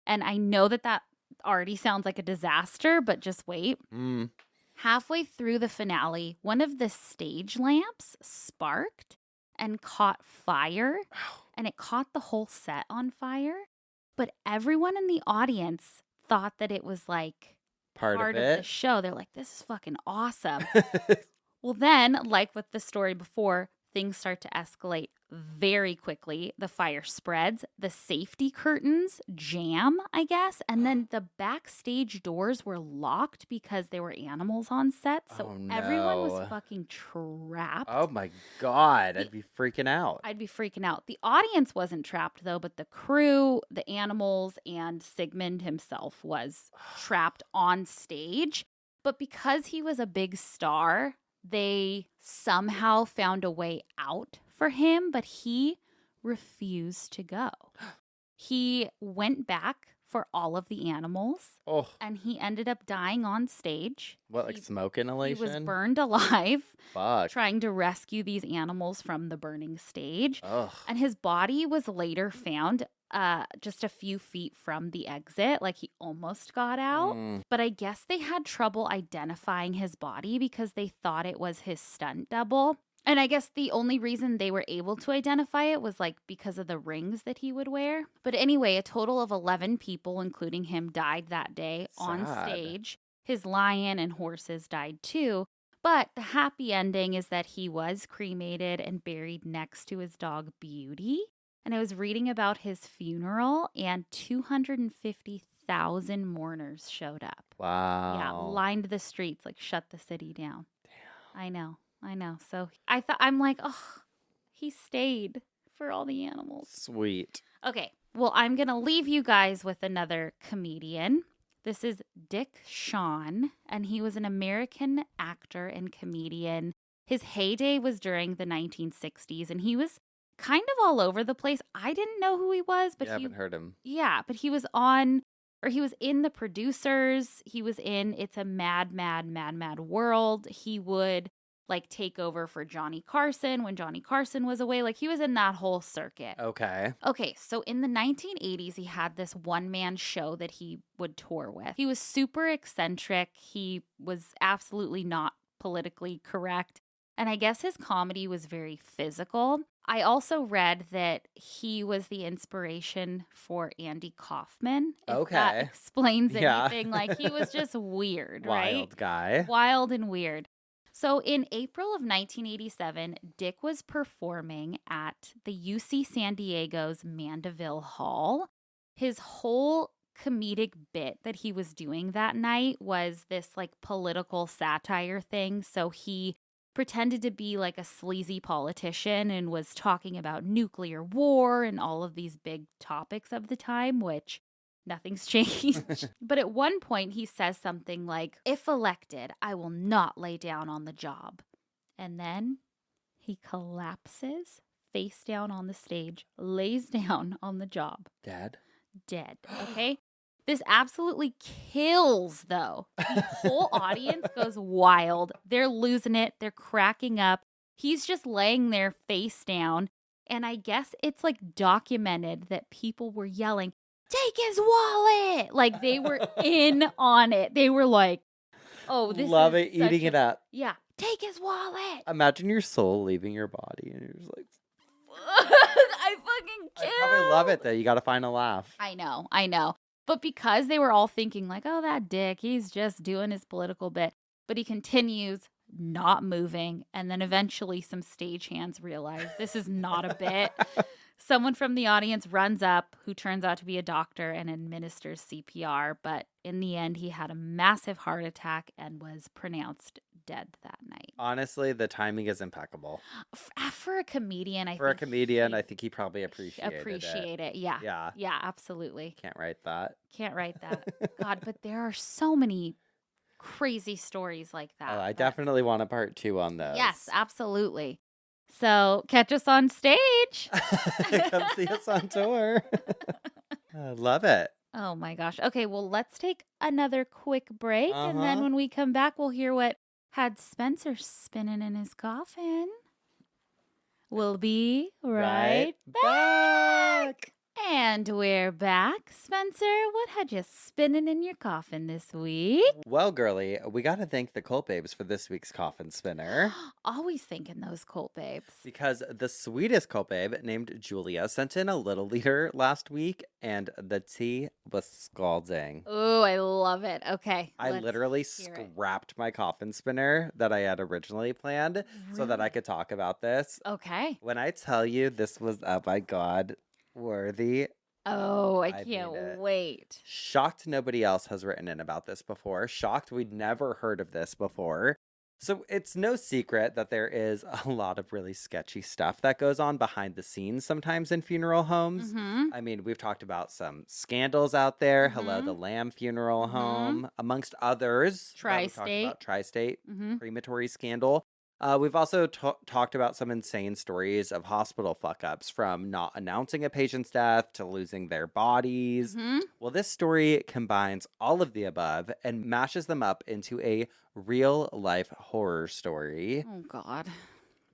And I know that that already sounds like a disaster, but just wait. Mm. Halfway through the finale, one of the stage lamps sparked and caught fire, and it caught the whole set on fire. But everyone in the audience thought that it was like Part of of the it. show. They're like, this is fucking awesome. Well, then, like with the story before, things start to escalate very quickly. The fire spreads, the safety curtains jam, I guess, and then the backstage doors were locked because there were animals on set. So Oh, everyone was no. fucking trapped. Oh my God. I'd be freaking out. I'd be freaking out. The audience wasn't trapped, though, but the crew, the animals, and Sigmund himself was trapped on stage. But because he was a big star, they somehow found a way out for him, but he refused to go. He went back for all of the animals, Oh, and he ended up dying on stage. what, like smoke He inhalation? was burned alive Fuck. trying to rescue these animals from the burning stage. Ugh. And his body was later found just a few feet from the exit. Like he almost got out. Mm. But I guess they had trouble identifying his body because they thought it was his stunt double. And I guess the only reason they were able to identify it was like because of the rings that he would wear. But anyway, a total of 11 people, including him, died that day on Sad. stage. His lion and horses died too. But the happy ending is that he was cremated and buried next to his dog Beauty. And I was reading about his funeral, and 250,000 mourners showed up. Wow. Yeah, lined the streets, like shut the city down. Damn. I know. So I'm like, oh, he stayed for all the animals. Sweet. Okay, well, I'm going to leave you guys with another comedian. This is Dick Shawn, and he was an American actor and comedian. His heyday was during the 1960s, and he was kind of all over the place. I didn't know who he was, but I haven't heard him. Yeah, but he was on, or he was in The Producers. He was in It's a Mad, Mad, Mad, Mad World. He would like take over for Johnny Carson when Johnny Carson was away. Like he was in that whole circuit. Okay. Okay, so in the 1980s, he had this one-man show that he would tour with. He was super eccentric. He was absolutely not politically correct. And I guess his comedy was very physical. I also read that he was the inspiration for Andy Kaufman. If that Okay. explains Yeah. anything. Like he was just weird, right? Wild guy. Wild and weird. So in April of 1987, Dick was performing at the UC San Diego's Mandeville Hall. His whole comedic bit that he was doing that night was this like political satire thing. So he pretended to be like a sleazy politician and was talking about nuclear war and all of these big topics of the time, which nothing's changed. But at one point, he says something like, "If elected, I will not lay down on the job." And then he collapses face down on the stage, lays down on the job. Dead. Okay? This absolutely kills, though. The whole audience goes wild. They're losing it. They're cracking up. He's just laying there face down. And I guess it's like documented that people were yelling, "Take his wallet!" Like they were in on it. They were like, "Oh, this Love is it, eating it up. Yeah, take his wallet." Imagine your soul leaving your body and you're just like, I fucking I kill. probably love it though. You got to find a laugh. I know. But because they were all thinking like, "Oh, that Dick, he's just doing his political bit." But he continues not moving. And then eventually some stagehands realize this is not a bit. Someone from the audience runs up, who turns out to be a doctor, and administers CPR. But in the end, he had a massive heart attack and was pronounced dead that night. Honestly, the timing is impeccable. For a comedian, I think he probably appreciated it. Yeah. Yeah. Yeah, absolutely. Can't write that. Can't write that. God, but there are so many crazy stories like that. Oh, I definitely want a part 2 on those. Yes, absolutely. So catch us on stage. Come see us on tour. I love it. Oh my gosh. Okay, well, let's take another quick break. And then Uh-huh. when we come back, we'll hear what had Spencer spinning in his coffin. We'll be right back. And we're back. Spencer, what had you spinning in your coffin this week? Well, girly, we got to thank the Cult Babes for this week's coffin spinner. Always thinking those cult babes. Because the sweetest Cult Babe named Julia sent in a little leader last week, and the tea was scalding. Oh, I love it. Okay. I let's literally hear it. scrapped my coffin spinner that I had originally planned so that I Really? could talk about this. Okay. When I tell you this was, oh my God, worthy, Oh, I I can't mean it. wait. Shocked nobody else has written in about this before. Shocked we'd never heard of this before. So it's no secret that there is a lot of really sketchy stuff that goes on behind the scenes sometimes in funeral homes. Mm-hmm. I mean, we've talked about some scandals out there. Hello, the Mhm. Lamb Funeral Mhm. Home, amongst others. that we've talked Tri-state. about Tri-State Mm-hmm. crematory scandal. We've also talked about some insane stories of hospital fuck-ups, from not announcing a patient's death to losing their bodies. Mm-hmm. Well, this story combines all of the above and mashes them up into a real-life horror story. Oh, God.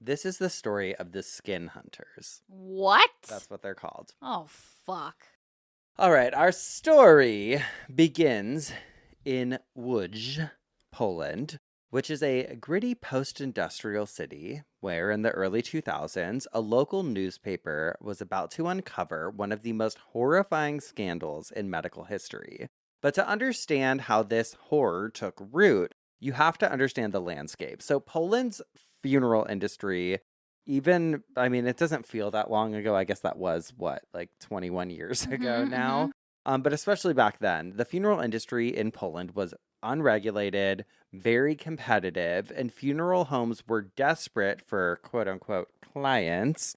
This is the story of the skin hunters. What? That's what they're called. Oh, fuck. All right, our story begins in Łódź, Poland, which is a gritty post-industrial city where, in the early 2000s, a local newspaper was about to uncover one of the most horrifying scandals in medical history. But to understand how this horror took root, you have to understand the landscape. So Poland's funeral industry, it doesn't feel that long ago. I guess that was, like 21 years ago Mhm, now. But especially back then, the funeral industry in Poland was unregulated, very competitive, and funeral homes were desperate for quote unquote clients.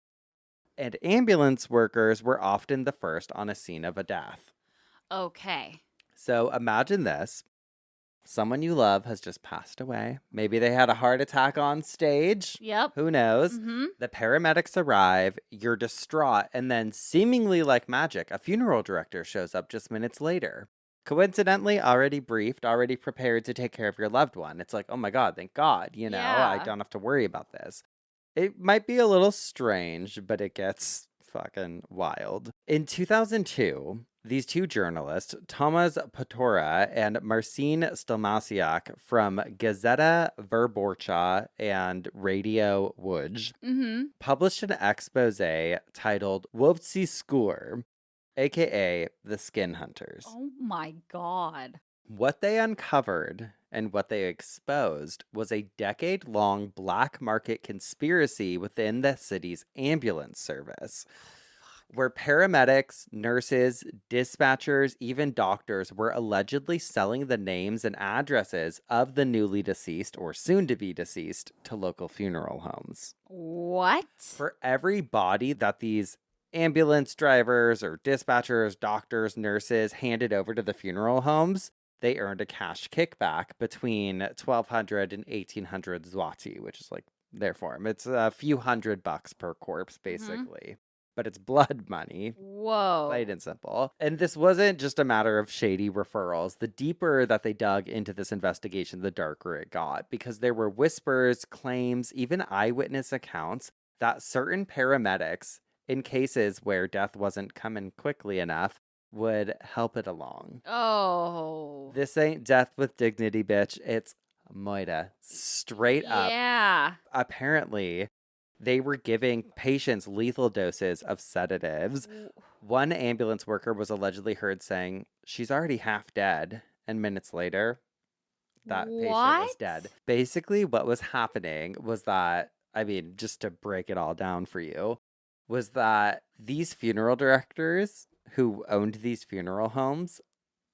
And ambulance workers were often the first on a scene of a death. Okay. So imagine this. Someone you love has just passed away. Maybe they had a heart attack on stage. Yep. Who knows? Mm-hmm. The paramedics arrive, you're distraught, and then, seemingly like magic, a funeral director shows up just minutes later. Coincidentally, already briefed, already prepared to take care of your loved one. It's like, oh my God, thank God, I Yeah. don't have to worry about this. It might be a little strange, but it gets fucking wild. In 2002, these two journalists, Tomasz Potora and Marcin Stelmasiak from Gazeta Wyborcza and Radio Łódź, Mm-hmm. published an expose titled Łowcy Skór, aka the Skin Hunters. Oh my God. What they uncovered and what they exposed was a decade-long black market conspiracy within the city's ambulance service, where paramedics, nurses, dispatchers, even doctors were allegedly selling the names and addresses of the newly deceased or soon-to-be deceased to local funeral homes. What? For every body that these ambulance drivers or dispatchers, doctors, nurses handed over to the funeral homes, they earned a cash kickback between 1,200 and 1,800 zloty, which is like their form. It's a few $100 per corpse, basically. But it's blood money. Whoa. Plain and simple. And this wasn't just a matter of shady referrals. The deeper that they dug into this investigation, the darker it got, because there were whispers, claims, even eyewitness accounts that certain paramedics, in cases where death wasn't coming quickly enough, would help it along. Oh. This ain't death with dignity, bitch. It's moida. Straight up. Yeah. Apparently, they were giving patients lethal doses of sedatives. One ambulance worker was allegedly heard saying, "She's already half dead." And minutes later, that patient was dead. Basically, what was happening was that, just to break it all down for you, was that these funeral directors who owned these funeral homes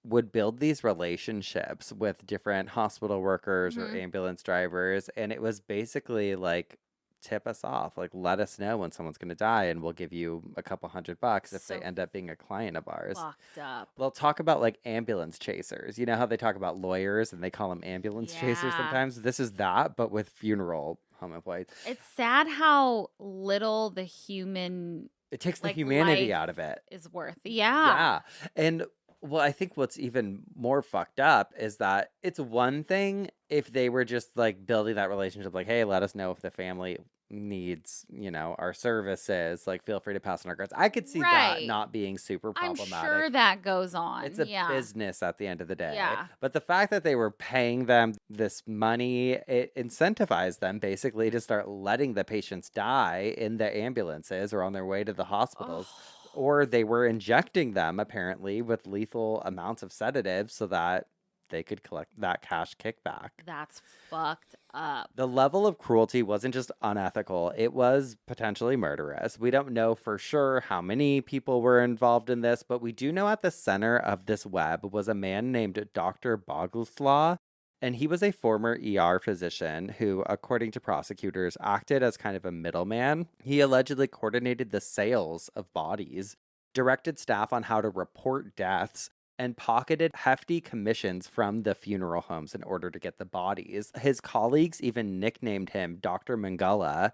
would build these relationships with different hospital workers or ambulance drivers. And it was basically like, tip us off, like, let us know when someone's going to die and we'll give you a couple $100 if they end up being a client of ours. Fucked up. They'll talk about like ambulance chasers. You know how they talk about lawyers and they call them ambulance chasers sometimes? This is that, but with funeral home employees. It's sad how little the human It takes the humanity out of it. Is worth. Yeah. And well, I think what's even more fucked up is that it's one thing if they were just like building that relationship, like, hey, let us know if the family needs, our services, like feel free to pass on our cards. I could see that Right. not being super I'm problematic. sure that goes on. It's a Yeah. business at the end of the day. Yeah. But the fact that they were paying them this money, it incentivized them basically to start letting the patients die in the ambulances or on their way to the hospitals. Oh, Or they were injecting them apparently with lethal amounts of sedatives so that they could collect that cash kickback. that's fucked up. The level of cruelty wasn't just unethical, it was potentially murderous. We don't know for sure how many people were involved in this, but we do know at the center of this web was a man named Dr. Boguslaw, and he was a former ER physician who, according to prosecutors, acted as kind of a middleman. He allegedly coordinated the sales of bodies, directed staff on how to report deaths, and pocketed hefty commissions from the funeral homes in order to get the bodies. His colleagues even nicknamed him Dr. Mengele,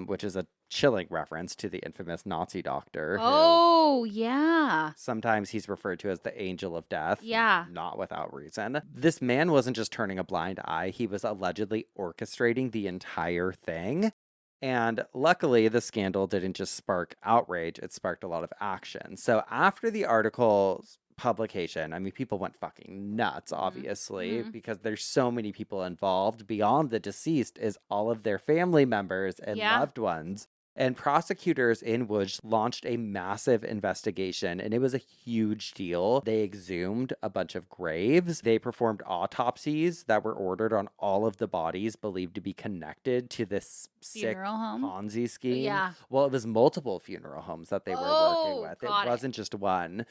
which is a chilling reference to the infamous Nazi doctor. Oh, yeah. Sometimes he's referred to as the angel of death. Yeah. Not without reason. This man wasn't just turning a blind eye, he was allegedly orchestrating the entire thing. And luckily, the scandal didn't just spark outrage, it sparked a lot of action. So after the article's publication, I mean, people went fucking nuts, obviously, because there's so many people involved. Beyond the deceased is all of their family members and loved ones. And prosecutors in Łódź launched a massive investigation, and it was a huge deal. They exhumed a bunch of graves. They performed autopsies that were ordered on all of the bodies believed to be connected to this sick Funeral home? Ponzi scheme. Yeah. Well, it was multiple funeral homes that they were working with. It wasn't just one.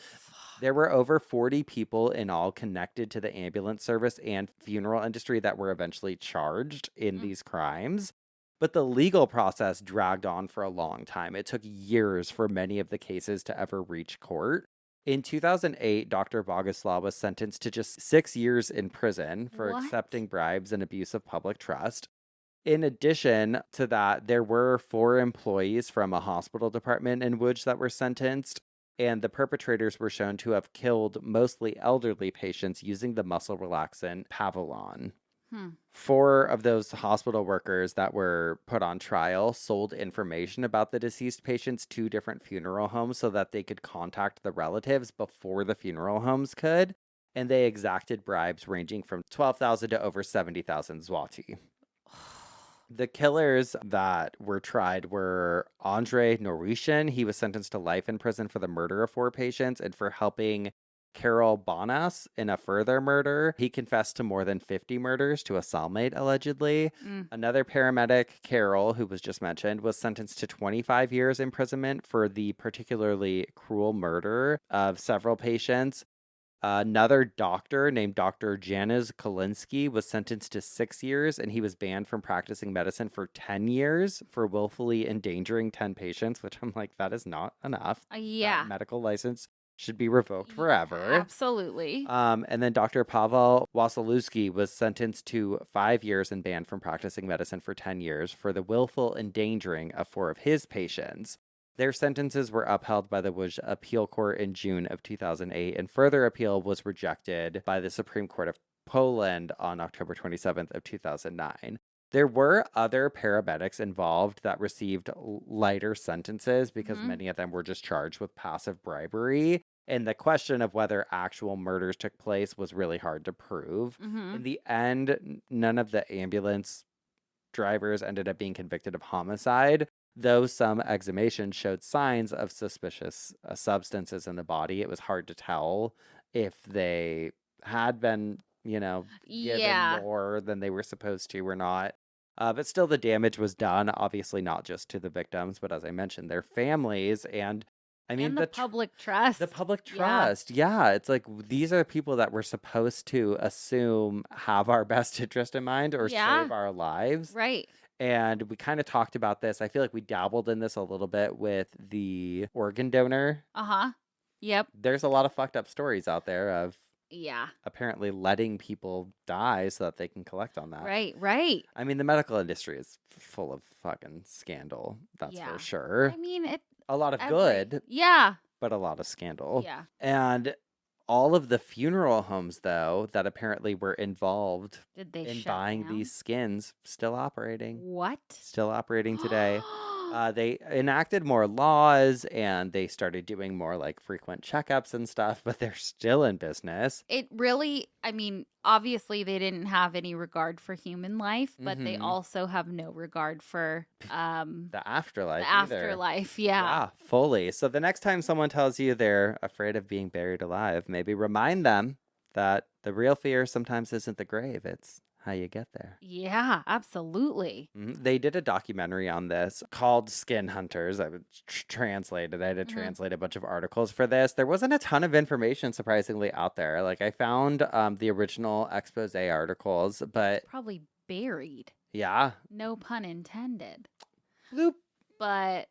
There were over 40 people in all connected to the ambulance service and funeral industry that were eventually charged in these crimes. But the legal process dragged on for a long time. It took years for many of the cases to ever reach court. In 2008, Dr. Boguslaw was sentenced to just 6 years in prison for accepting bribes and abuse of public trust. In addition to that, there were 4 employees from a hospital department in Łódź that were sentenced, and the perpetrators were shown to have killed mostly elderly patients using the muscle relaxant Pavilon. 4 of those hospital workers that were put on trial sold information about the deceased patients to different funeral homes so that they could contact the relatives before the funeral homes could, and they exacted bribes ranging from 12,000 to over 70,000 zloty. The killers that were tried were Andrzej Norishin. He was sentenced to life in prison for the murder of 4 patients and for helping Karol Bonas in a further murder. He confessed to more than 50 murders to a cellmate, allegedly. Another paramedic, Carol, who was just mentioned, was sentenced to 25 years imprisonment for the particularly cruel murder of several patients. Another doctor named Dr. Janusz Koliński was sentenced to 6 years, and he was banned from practicing medicine for 10 years for willfully endangering 10 patients, which I'm like, that is not enough. Yeah. That medical license should be revoked forever. Absolutely. And then Dr. Paweł Wasilewski was sentenced to 5 years and banned from practicing medicine for 10 years for the willful endangering of 4 of his patients. Their sentences were upheld by the Łódź Appeal Court in June of 2008, and further appeal was rejected by the Supreme Court of Poland on October 27th of 2009. There were other paramedics involved that received lighter sentences because many of them were just charged with passive bribery. And the question of whether actual murders took place was really hard to prove. In the end, none of the ambulance drivers ended up being convicted of homicide, though some exhumations showed signs of suspicious substances in the body. It was hard to tell if they had been, given more than they were supposed to or not. But still, the damage was done, obviously not just to the victims, but as I mentioned, their families. And I mean, and the public trust. The public trust. Yeah. It's like these are people that we're supposed to assume have our best interest in mind or save our lives. Right. And we kind of talked about this. I feel like we dabbled in this a little bit with the organ donor. Yep. There's a lot of fucked up stories out there of Yeah. apparently letting people die so that they can collect on that. Right, right. I mean, the medical industry is full of fucking scandal. That's for sure. I mean, A lot of good, Yeah. but a lot of scandal. Yeah. And all of the funeral homes, though, that apparently were involved Did they in shut buying down? these skins, still operating. What? Still operating today. They enacted more laws and they started doing more like frequent checkups and stuff, but they're still in business. It really, I mean, obviously they didn't have any regard for human life, but they Hmm. also have no regard for The the afterlife either. afterlife. Yeah. Yeah, fully. So the next time someone tells you they're afraid of being buried alive, maybe remind them that the real fear sometimes isn't the grave, it's how you get there. Yeah, absolutely. They did a documentary on this called Skin Hunters. I would translate it. I had to Hmm. translate a bunch of articles for this. There wasn't a ton of information, surprisingly, out there. Like I found the original expose articles, but Probably buried. yeah, No pun intended. bloop. But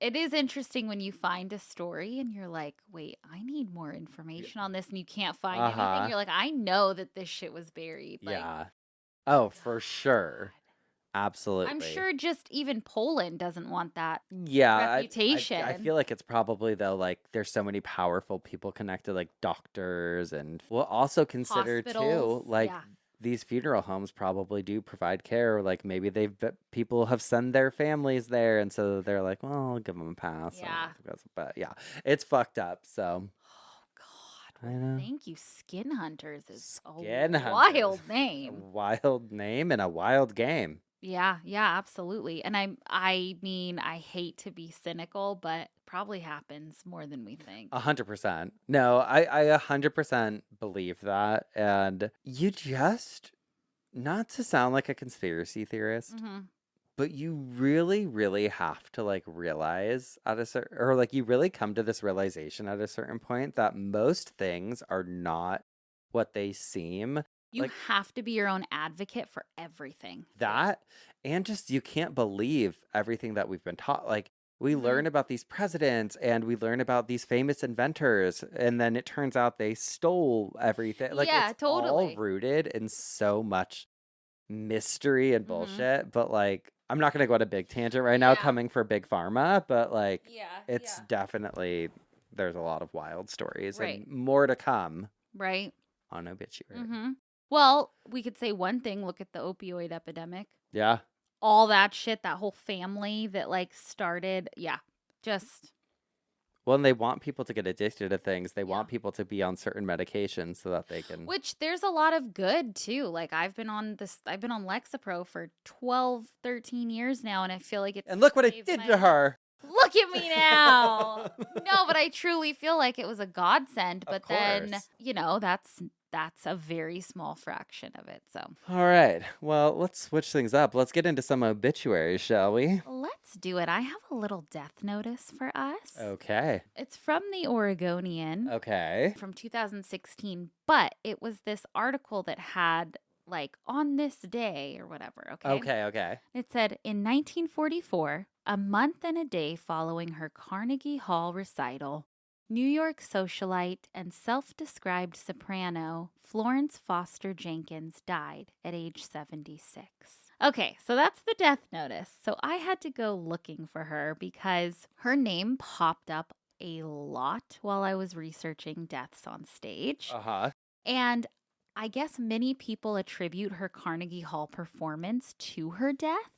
it is interesting when you find a story and you're like, wait, I need more information on this, and you can't find Uh anything. huh. You're like, I know that this shit was buried. Like, Yeah. Oh, for sure. God. I'm Absolutely. sure just even Poland doesn't want that Yeah, I reputation. feel like it's probably though like there's so many powerful people connected, like doctors, and we'll also consider Hospitals. too, like Yeah. these funeral homes probably do provide care. Like maybe people have sent their families there, and so they're like, well, I'll give them a pass. Yeah. But yeah, it's fucked up. So Oh, God. I Well, know. thank you. Skin Hunters is a Skin Hunters, wild a name. wild name and a wild game. Yeah, yeah, absolutely. And I mean, I hate to be cynical, but probably happens more than we think. 100%. No, I 100% believe that. And you just, not to sound like a conspiracy theorist, Mhm. but you really, really have to like realize at a certain, or like you really come to this realization at a certain point that most things are not what they seem. You Like have to be your own advocate for everything, too. that, and just you can't believe everything that we've been taught. Like we Mhm. learn about these presidents and we learn about these famous inventors, and then it turns out they stole everything. Like Yeah, it's all totally. rooted in so much mystery and Mhm. bullshit. But like I'm not gonna go on a big tangent right now Yeah. coming for big pharma, but like Yeah, it's yeah. definitely there's a lot of wild stories Right. and more to come Right. on obituary. Mhm. Well, we could say one thing, look at the opioid epidemic. Yeah. All that shit, that whole family that like started, yeah. Just Well, and they want people to get addicted to things. They yeah. want people to be on certain medications so that they can. Which there's a lot of good too. Like I've been on Lexapro for 12, 13 years now, and I feel like it's And look what it saved did my to life. her. Look at me now. No, but I truly feel like it was a godsend, Of but then, course. that's a very small fraction of it. So, All right. Well, let's switch things up. Let's get into some obituaries, shall we? let's do it. I have a little death notice for us. Okay. It's from the Oregonian Okay. from 2016, but it was this article that had like on this day or whatever, okay? Okay. It said in 1944, a month and a day following her Carnegie Hall recital, New York socialite and self described soprano Florence Foster Jenkins died at age 76. Okay, so that's the death notice. So I had to go looking for her because her name popped up a lot while I was researching deaths on stage. Uh-huh. And I guess many people attribute her Carnegie Hall performance to her death.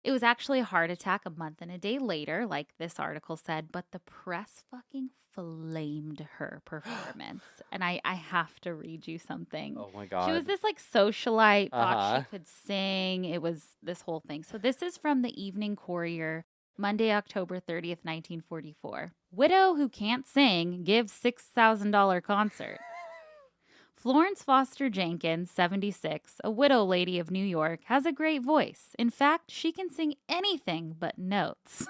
It was actually a heart attack a month and a day later, like this article said, but the press fucking flamed her performance. And I have to read you something. Oh my She was God. this like socialite, thought Uh-huh. she could sing. It was this whole thing. So this is from the Evening Courier, Monday, October 30th, 1944. Widow who can't sing gives $6,000 concert. Florence Foster Jenkins, 76, a widow lady of New York, has a great voice. In fact, she can sing anything but notes.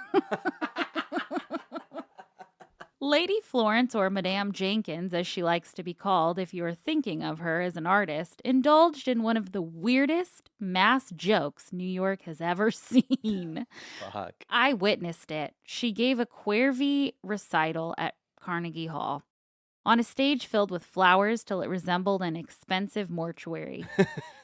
Lady Florence, or Madame Jenkins, as she likes to be called if you are thinking of her as an artist, indulged in one of the weirdest mass jokes New York has ever seen. Fuck. I witnessed it. She gave a quervy recital at Carnegie Hall. on a stage filled with flowers till it resembled an expensive mortuary.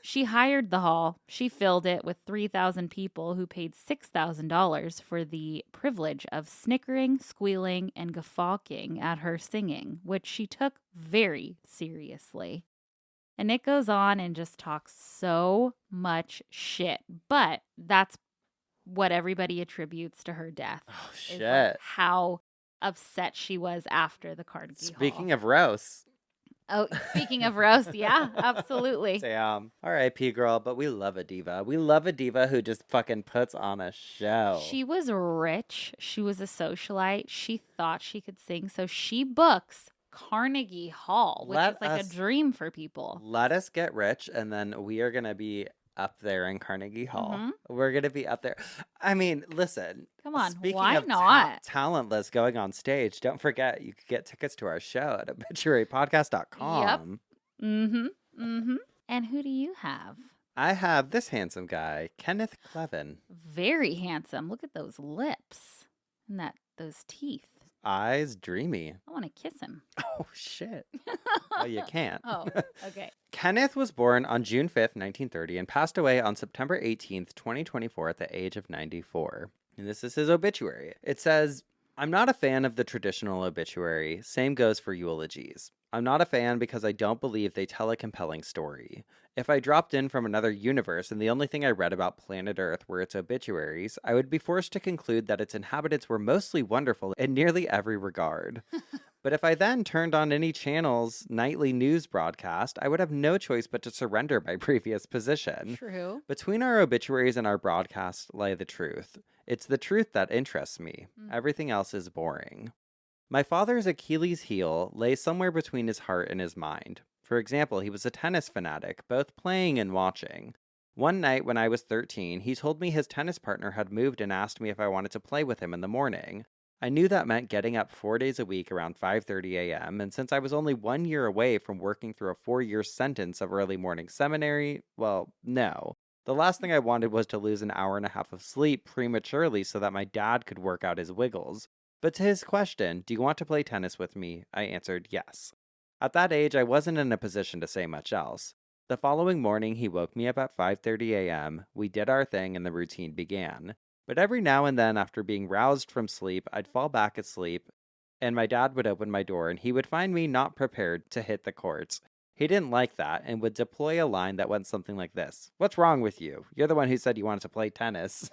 She hired the hall. She filled it with 3,000 people who paid $6,000 for the privilege of snickering, squealing, and guffawing at her singing, which she took very seriously. And it goes on and just talks so much shit. But that's what everybody attributes to her death. Oh, Is shit. like how upset she was after the Carnegie Speaking Hall. of roast. Oh, speaking of roast, yeah, absolutely. Damn. R.I.P. girl, but we love a diva. We love a diva who just fucking puts on a show. She was rich. She was a socialite. She thought she could sing. So she books Carnegie Hall, which is like a dream for people. Let us get rich, and then we are going to be up there in Carnegie Hall. Mhm. We're going to be up there. I mean, listen. Come on, Speaking why of not? talentless going on stage, don't forget you could get tickets to our show at obituarypodcast.com. And who do you have? I have this handsome guy, Kenneth Clevin. Very handsome. Look at those lips and those teeth. Eyes dreamy. I want to kiss him. Oh, shit. Well, you can't. Oh, okay. Kenneth was born on June 5th, 1930, and passed away on September 18th, 2024, at the age of 94. And this is his obituary. It says, I'm not a fan of the traditional obituary. Same goes for eulogies. I'm not a fan because I don't believe they tell a compelling story. If I dropped in from another universe and the only thing I read about planet Earth were its obituaries, I would be forced to conclude that its inhabitants were mostly wonderful in nearly every regard. But if I then turned on any channel's nightly news broadcast, I would have no choice but to surrender my previous position. True. Between our obituaries and our broadcast lay the truth. It's the truth that interests me. Everything else is boring. My father's Achilles heel lay somewhere between his heart and his mind. For example, he was a tennis fanatic, both playing and watching. One night when I was 13, he told me his tennis partner had moved and asked me if I wanted to play with him in the morning. I knew that meant getting up 4 days a week around 5:30 a.m., and since I was only 1 year away from working through a 4-year sentence of early morning seminary, well, no. The last thing I wanted was to lose an hour and a half of sleep prematurely so that my dad could work out his wiggles. But to his question, do you want to play tennis with me? I answered yes. At that age, I wasn't in a position to say much else. The following morning, he woke me up at 5:30 a.m., we did our thing, and the routine began. But every now and then, after being roused from sleep, I'd fall back asleep, and my dad would open my door, and he would find me not prepared to hit the courts. He didn't like that, and would deploy a line that went something like this. What's wrong with you? You're the one who said you wanted to play tennis.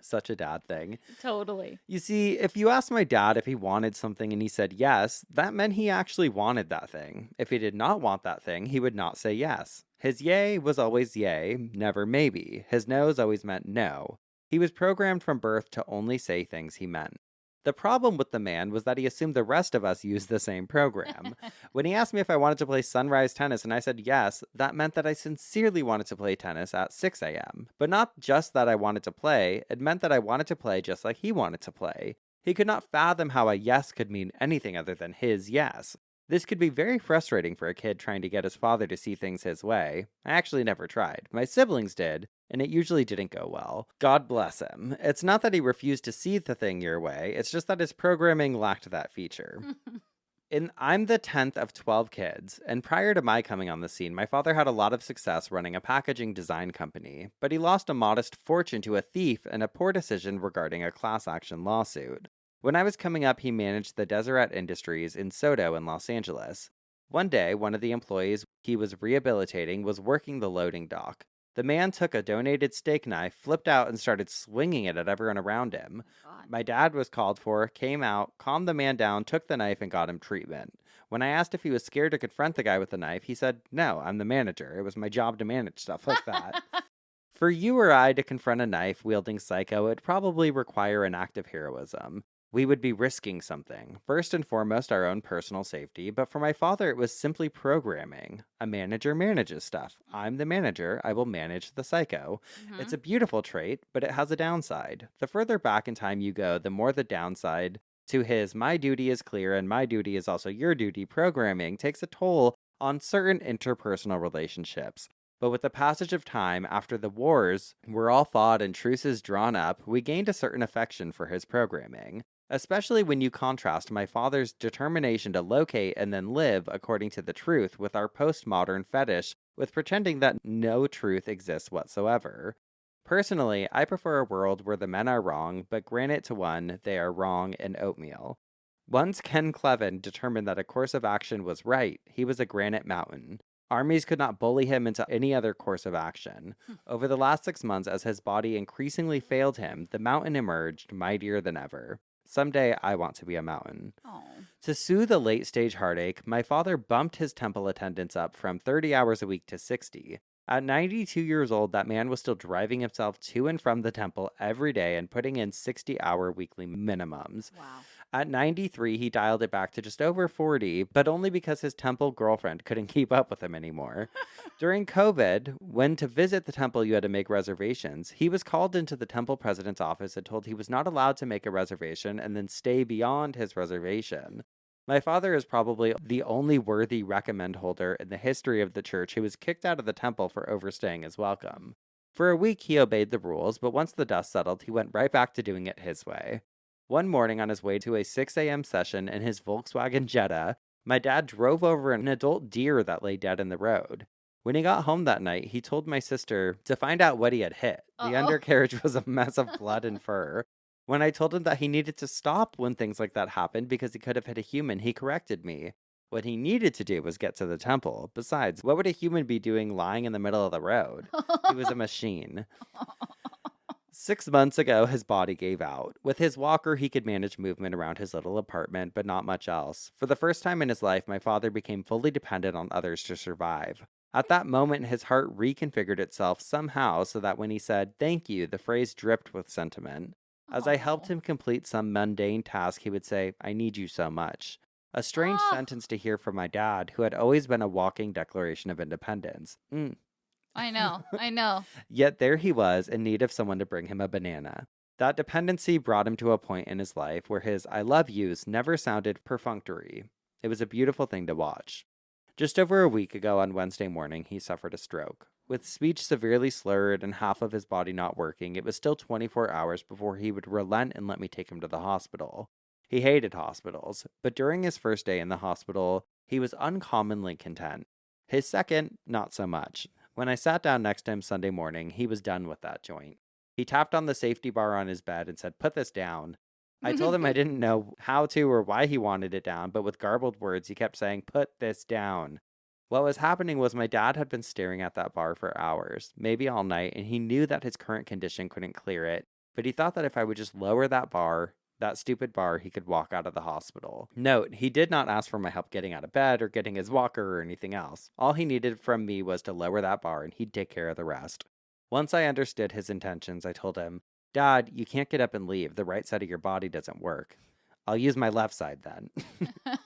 Such a dad thing. Totally. You see, if you asked my dad if he wanted something and he said yes, that meant he actually wanted that thing. If he did not want that thing, he would not say yes. His yay was always yay, never maybe. His no's always meant no. He was programmed from birth to only say things he meant. The problem with the man was that he assumed the rest of us used the same program. When he asked me if I wanted to play sunrise tennis and I said yes, that meant that I sincerely wanted to play tennis at 6 a.m. But not just that I wanted to play, it meant that I wanted to play just like he wanted to play. He could not fathom how a yes could mean anything other than his yes. This could be very frustrating for a kid trying to get his father to see things his way. I actually never tried. My siblings did, and it usually didn't go well. God bless him. It's not that he refused to see the thing your way, it's just that his programming lacked that feature. I'm the 10th of 12 kids, and prior to my coming on the scene, my father had a lot of success running a packaging design company, but he lost a modest fortune to a thief and a poor decision regarding a class action lawsuit. When I was coming up, he managed the Deseret Industries in Soto in Los Angeles. One day, one of the employees he was rehabilitating was working the loading dock. The man took a donated steak knife, flipped out, and started swinging it at everyone around him. God. My dad was called for, came out, calmed the man down, took the knife, and got him treatment. When I asked if he was scared to confront the guy with the knife, he said, "No, I'm the manager. It was my job to manage stuff like that." For you or I to confront a knife-wielding psycho, it'd probably require an act of heroism. We would be risking something. First and foremost, our own personal safety, but for my father, it was simply programming. A manager manages stuff. I'm the manager. I will manage the psycho. It's a beautiful trait, but it has a downside. The further back in time you go, the more the downside to his "my duty is clear and my duty is also your duty" programming takes a toll on certain interpersonal relationships. But with the passage of time, after the wars were all fought and truces drawn up, we gained a certain affection for his programming. especially when you contrast my father's determination to locate and then live according to the truth with our postmodern fetish with pretending that no truth exists whatsoever. Personally, I prefer a world where the men are wrong, but grant it to one, they are wrong in oatmeal. Once Ken Clevin determined that a course of action was right, he was a granite mountain. Armies could not bully him into any other course of action. Over the last 6 months, as his body increasingly failed him, the mountain emerged, mightier than ever. Someday I want to be a mountain. Oh. To soothe a late stage heartache, my father bumped his temple attendance up from 30 hours a week to 60. At 92 years old, that man was still driving himself to and from the temple every day and putting in 60-hour weekly minimums. Wow. At 93, he dialed it back to just over 40, but only because his temple girlfriend couldn't keep up with him anymore. During COVID, when to visit the temple you had to make reservations, he was called into the temple president's office and told he was not allowed to make a reservation and then stay beyond his reservation. My father is probably the only worthy recommend holder in the history of the church who was kicked out of the temple for overstaying his welcome. For a week, he obeyed the rules, but once the dust settled, he went right back to doing it his way. One morning, on his way to a 6 a.m. session in his Volkswagen Jetta, my dad drove over an adult deer that lay dead in the road. When he got home that night, he told my sister to find out what he had hit. The Uh-oh. undercarriage was a mess of blood and fur. When I told him that he needed to stop when things like that happened because he could have hit a human, he corrected me. What he needed to do was get to the temple. Besides, what would a human be doing lying in the middle of the road? He was a machine. 6 months ago, his body gave out. With his walker, he could manage movement around his little apartment, but not much else. For the first time in his life, my father became fully dependent on others to survive. At that moment, his heart reconfigured itself somehow so that when he said, "Thank you," the phrase dripped with sentiment. As I helped him complete some mundane task, he would say, "I need you so much." A strange sentence to hear from my dad, who had always been a walking declaration of independence. I know. Yet there he was, in need of someone to bring him a banana. That dependency brought him to a point in his life where his "I love yous" never sounded perfunctory. It was a beautiful thing to watch. Just over a week ago on Wednesday morning, he suffered a stroke. With speech severely slurred and half of his body not working, it was still 24 hours before he would relent and let me take him to the hospital. He hated hospitals, but during his first day in the hospital, he was uncommonly content. His second, not so much. When I sat down next to him Sunday morning, he was done with that joint. He tapped on the safety bar on his bed and said, "Put this down." I told him I didn't know how to or why he wanted it down, but with garbled words, he kept saying, "Put this down." What was happening was my dad had been staring at that bar for hours, maybe all night, and he knew that his current condition couldn't clear it, but he thought that if I would just lower that bar, that stupid bar, he could walk out of the hospital. Note, he did not ask for my help getting out of bed or getting his walker or anything else. All he needed from me was to lower that bar and he'd take care of the rest. Once I understood his intentions, I told him, "Dad, you can't get up and leave. The right side of your body doesn't work." "I'll use my left side then."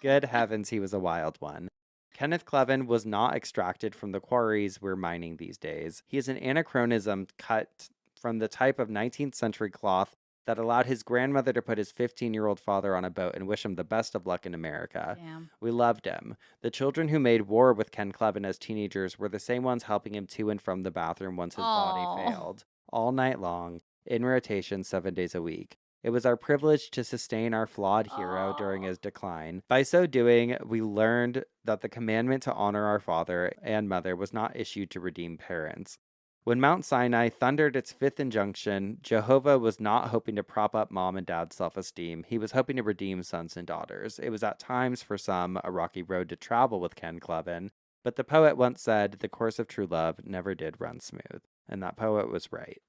Good heavens, he was a wild one. Kenneth Clevin was not extracted from the quarries we're mining these days. He is an anachronism cut from the type of 19th century cloth that allowed his grandmother to put his 15-year-old father on a boat and wish him the best of luck in America. Damn. We loved him. The children who made war with Ken Clevin as teenagers were the same ones helping him to and from the bathroom once his body failed. All night long, in rotation 7 days a week. It was our privilege to sustain our flawed hero during his decline. By so doing, we learned that the commandment to honor our father and mother was not issued to redeem parents. When Mount Sinai thundered its fifth injunction, Jehovah was not hoping to prop up mom and dad's self-esteem. He was hoping to redeem sons and daughters. It was at times, for some, a rocky road to travel with Ken Clevin, but the poet once said, "The course of true love never did run smooth." And that poet was right.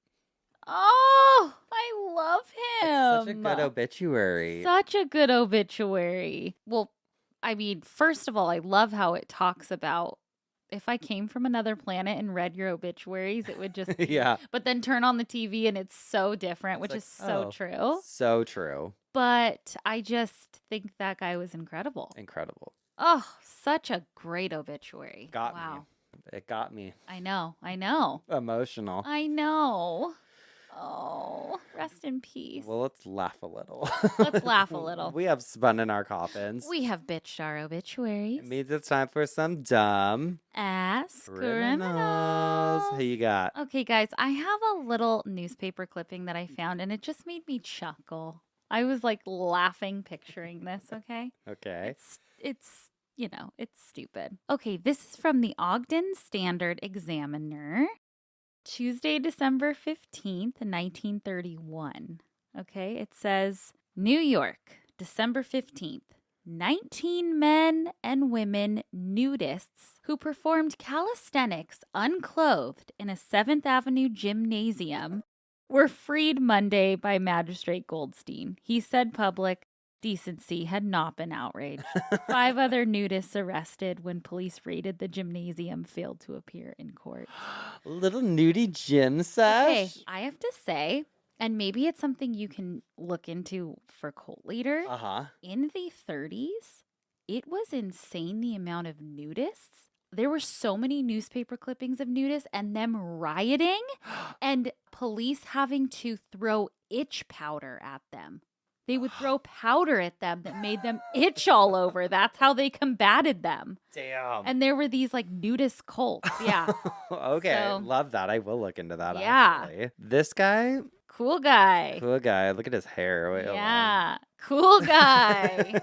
Oh, I love him. Such a good obituary. Such a good obituary. Well, I mean, first of all, I love how it talks about if I came from another planet and read your obituaries, it would just be, Yeah. But then turn on the TV and it's so different, which like, is so oh, true. So true. But I just think that guy was incredible. Incredible. Oh, such a great obituary. Got wow. me. It got me. I know. Emotional. I know. Oh, rest in peace. Well, let's laugh a little. Let's laugh a little. We have spun in our coffins. We have bitched our obituaries. It means it's time for some dumb Ass criminals. Who you got? Okay, guys, I have a little newspaper clipping that I found, and it just made me chuckle. I was like laughing picturing this, okay? Okay. It's stupid. Okay, this is from the Ogden Standard Examiner, Tuesday, December 15th, 1931. Okay, it says New York, December 15th. 19 men and women nudists who performed calisthenics unclothed in a 7th Avenue gymnasium were freed Monday by Magistrate Goldstein. He said public decency had not been outraged. 5 other nudists arrested when police raided the gymnasium failed to appear in court. Little nudie gym sesh. Okay, I have to say, and maybe it's something you can look into for cult leader. In the 30s, it was insane the amount of nudists. There were so many newspaper clippings of nudists and them rioting and police having to throw itch powder at them. They would throw powder at them that made them itch all over. That's how they combated them. Damn. And there were these like nudist cults. Yeah. Okay. So, love that. I will look into that, yeah. actually. This guy? Cool guy. Cool guy. Look at his hair. Wait, yeah. Cool guy.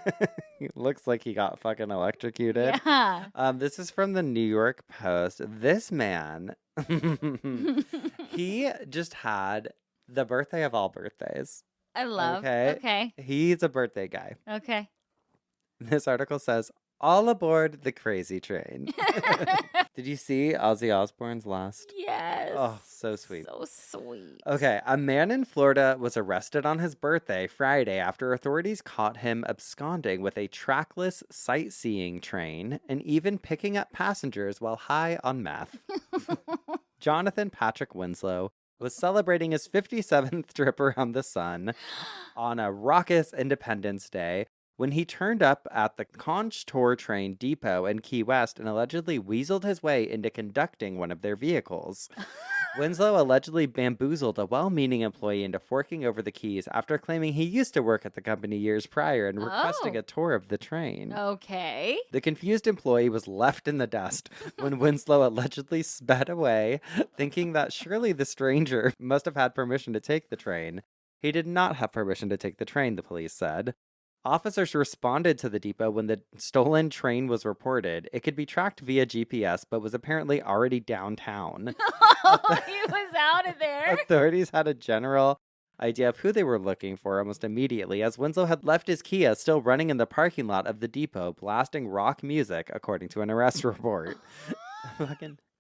He looks like he got fucking electrocuted. Yeah. This is from the New York Post. This man, he just had the birthday of all birthdays. I love. Okay. Okay. He's a birthday guy. Okay. This article says, all aboard the crazy train. Did you see Ozzy Osbourne's last? Yes. Oh, so sweet. So sweet. Okay, a man in Florida was arrested on his birthday Friday after authorities caught him absconding with a trackless sightseeing train and even picking up passengers while high on meth. Jonathan Patrick Winslow was celebrating his 57th trip around the sun on a raucous Independence Day when he turned up at the Conch Tour Train depot in Key West and allegedly weaseled his way into conducting one of their vehicles. Winslow allegedly bamboozled a well-meaning employee into forking over the keys after claiming he used to work at the company years prior and requesting a tour of the train. Okay. The confused employee was left in the dust when Winslow allegedly sped away, thinking that surely the stranger must have had permission to take the train. He did not have permission to take the train, the police said. Officers responded to the depot when the stolen train was reported. It could be tracked via GPS, but was apparently already downtown. He was out of there. Authorities had a general idea of who they were looking for almost immediately, as Winslow had left his Kia still running in the parking lot of the depot, blasting rock music, according to an arrest report.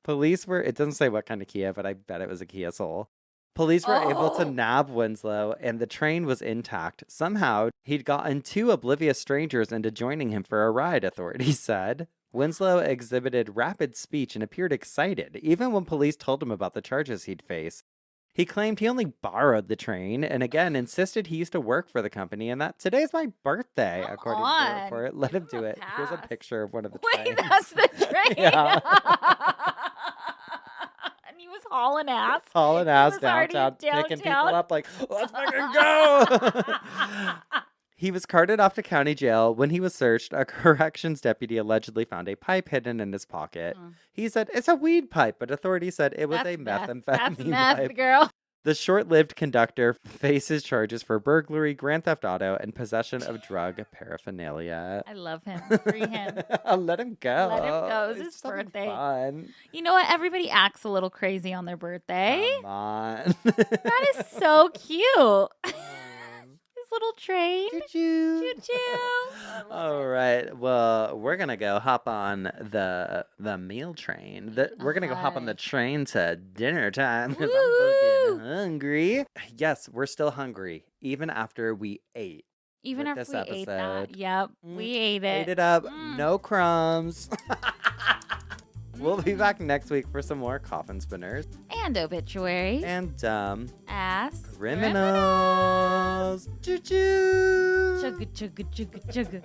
Police were, it doesn't say what kind of Kia, but I bet it was a Kia Soul. Police were able to nab Winslow, and the train was intact. Somehow, he'd gotten 2 oblivious strangers into joining him for a ride, authorities said. Winslow exhibited rapid speech and appeared excited, even when police told him about the charges he'd face. He claimed he only borrowed the train, and again insisted he used to work for the company and that today's my birthday, according to the report. Let him do it. Here's a picture of one of the trains. Wait, that's the train? Yeah. Hauling ass. Hauling ass downtown, picking people up like, let's fucking go. He was carted off to county jail. When he was searched, a corrections deputy allegedly found a pipe hidden in his pocket. He said, it's a weed pipe, but authorities said it was a methamphetamine That's meth, pipe. girl. The short-lived conductor faces charges for burglary, grand theft auto, and possession of drug paraphernalia. I love him. Free him. Let him go. Let him go. It's his something birthday. Fun. You know what? Everybody acts a little crazy on their birthday. Come on. That is so cute. His little train. Choo-choo. Choo-choo. All right. Well, we're going to go hop on the meal train. We're going to go hop on the train to dinner time because I'm fucking hungry. Yes, we're still hungry, even after we ate. Even with after this we ate episode. that. Yep. We ate it. Ate it up. No crumbs. We'll be back next week for some more coffin spinners. And obituaries. And dumb ass criminals. Choo-choo. Chugga, chugga, chugga, chugga.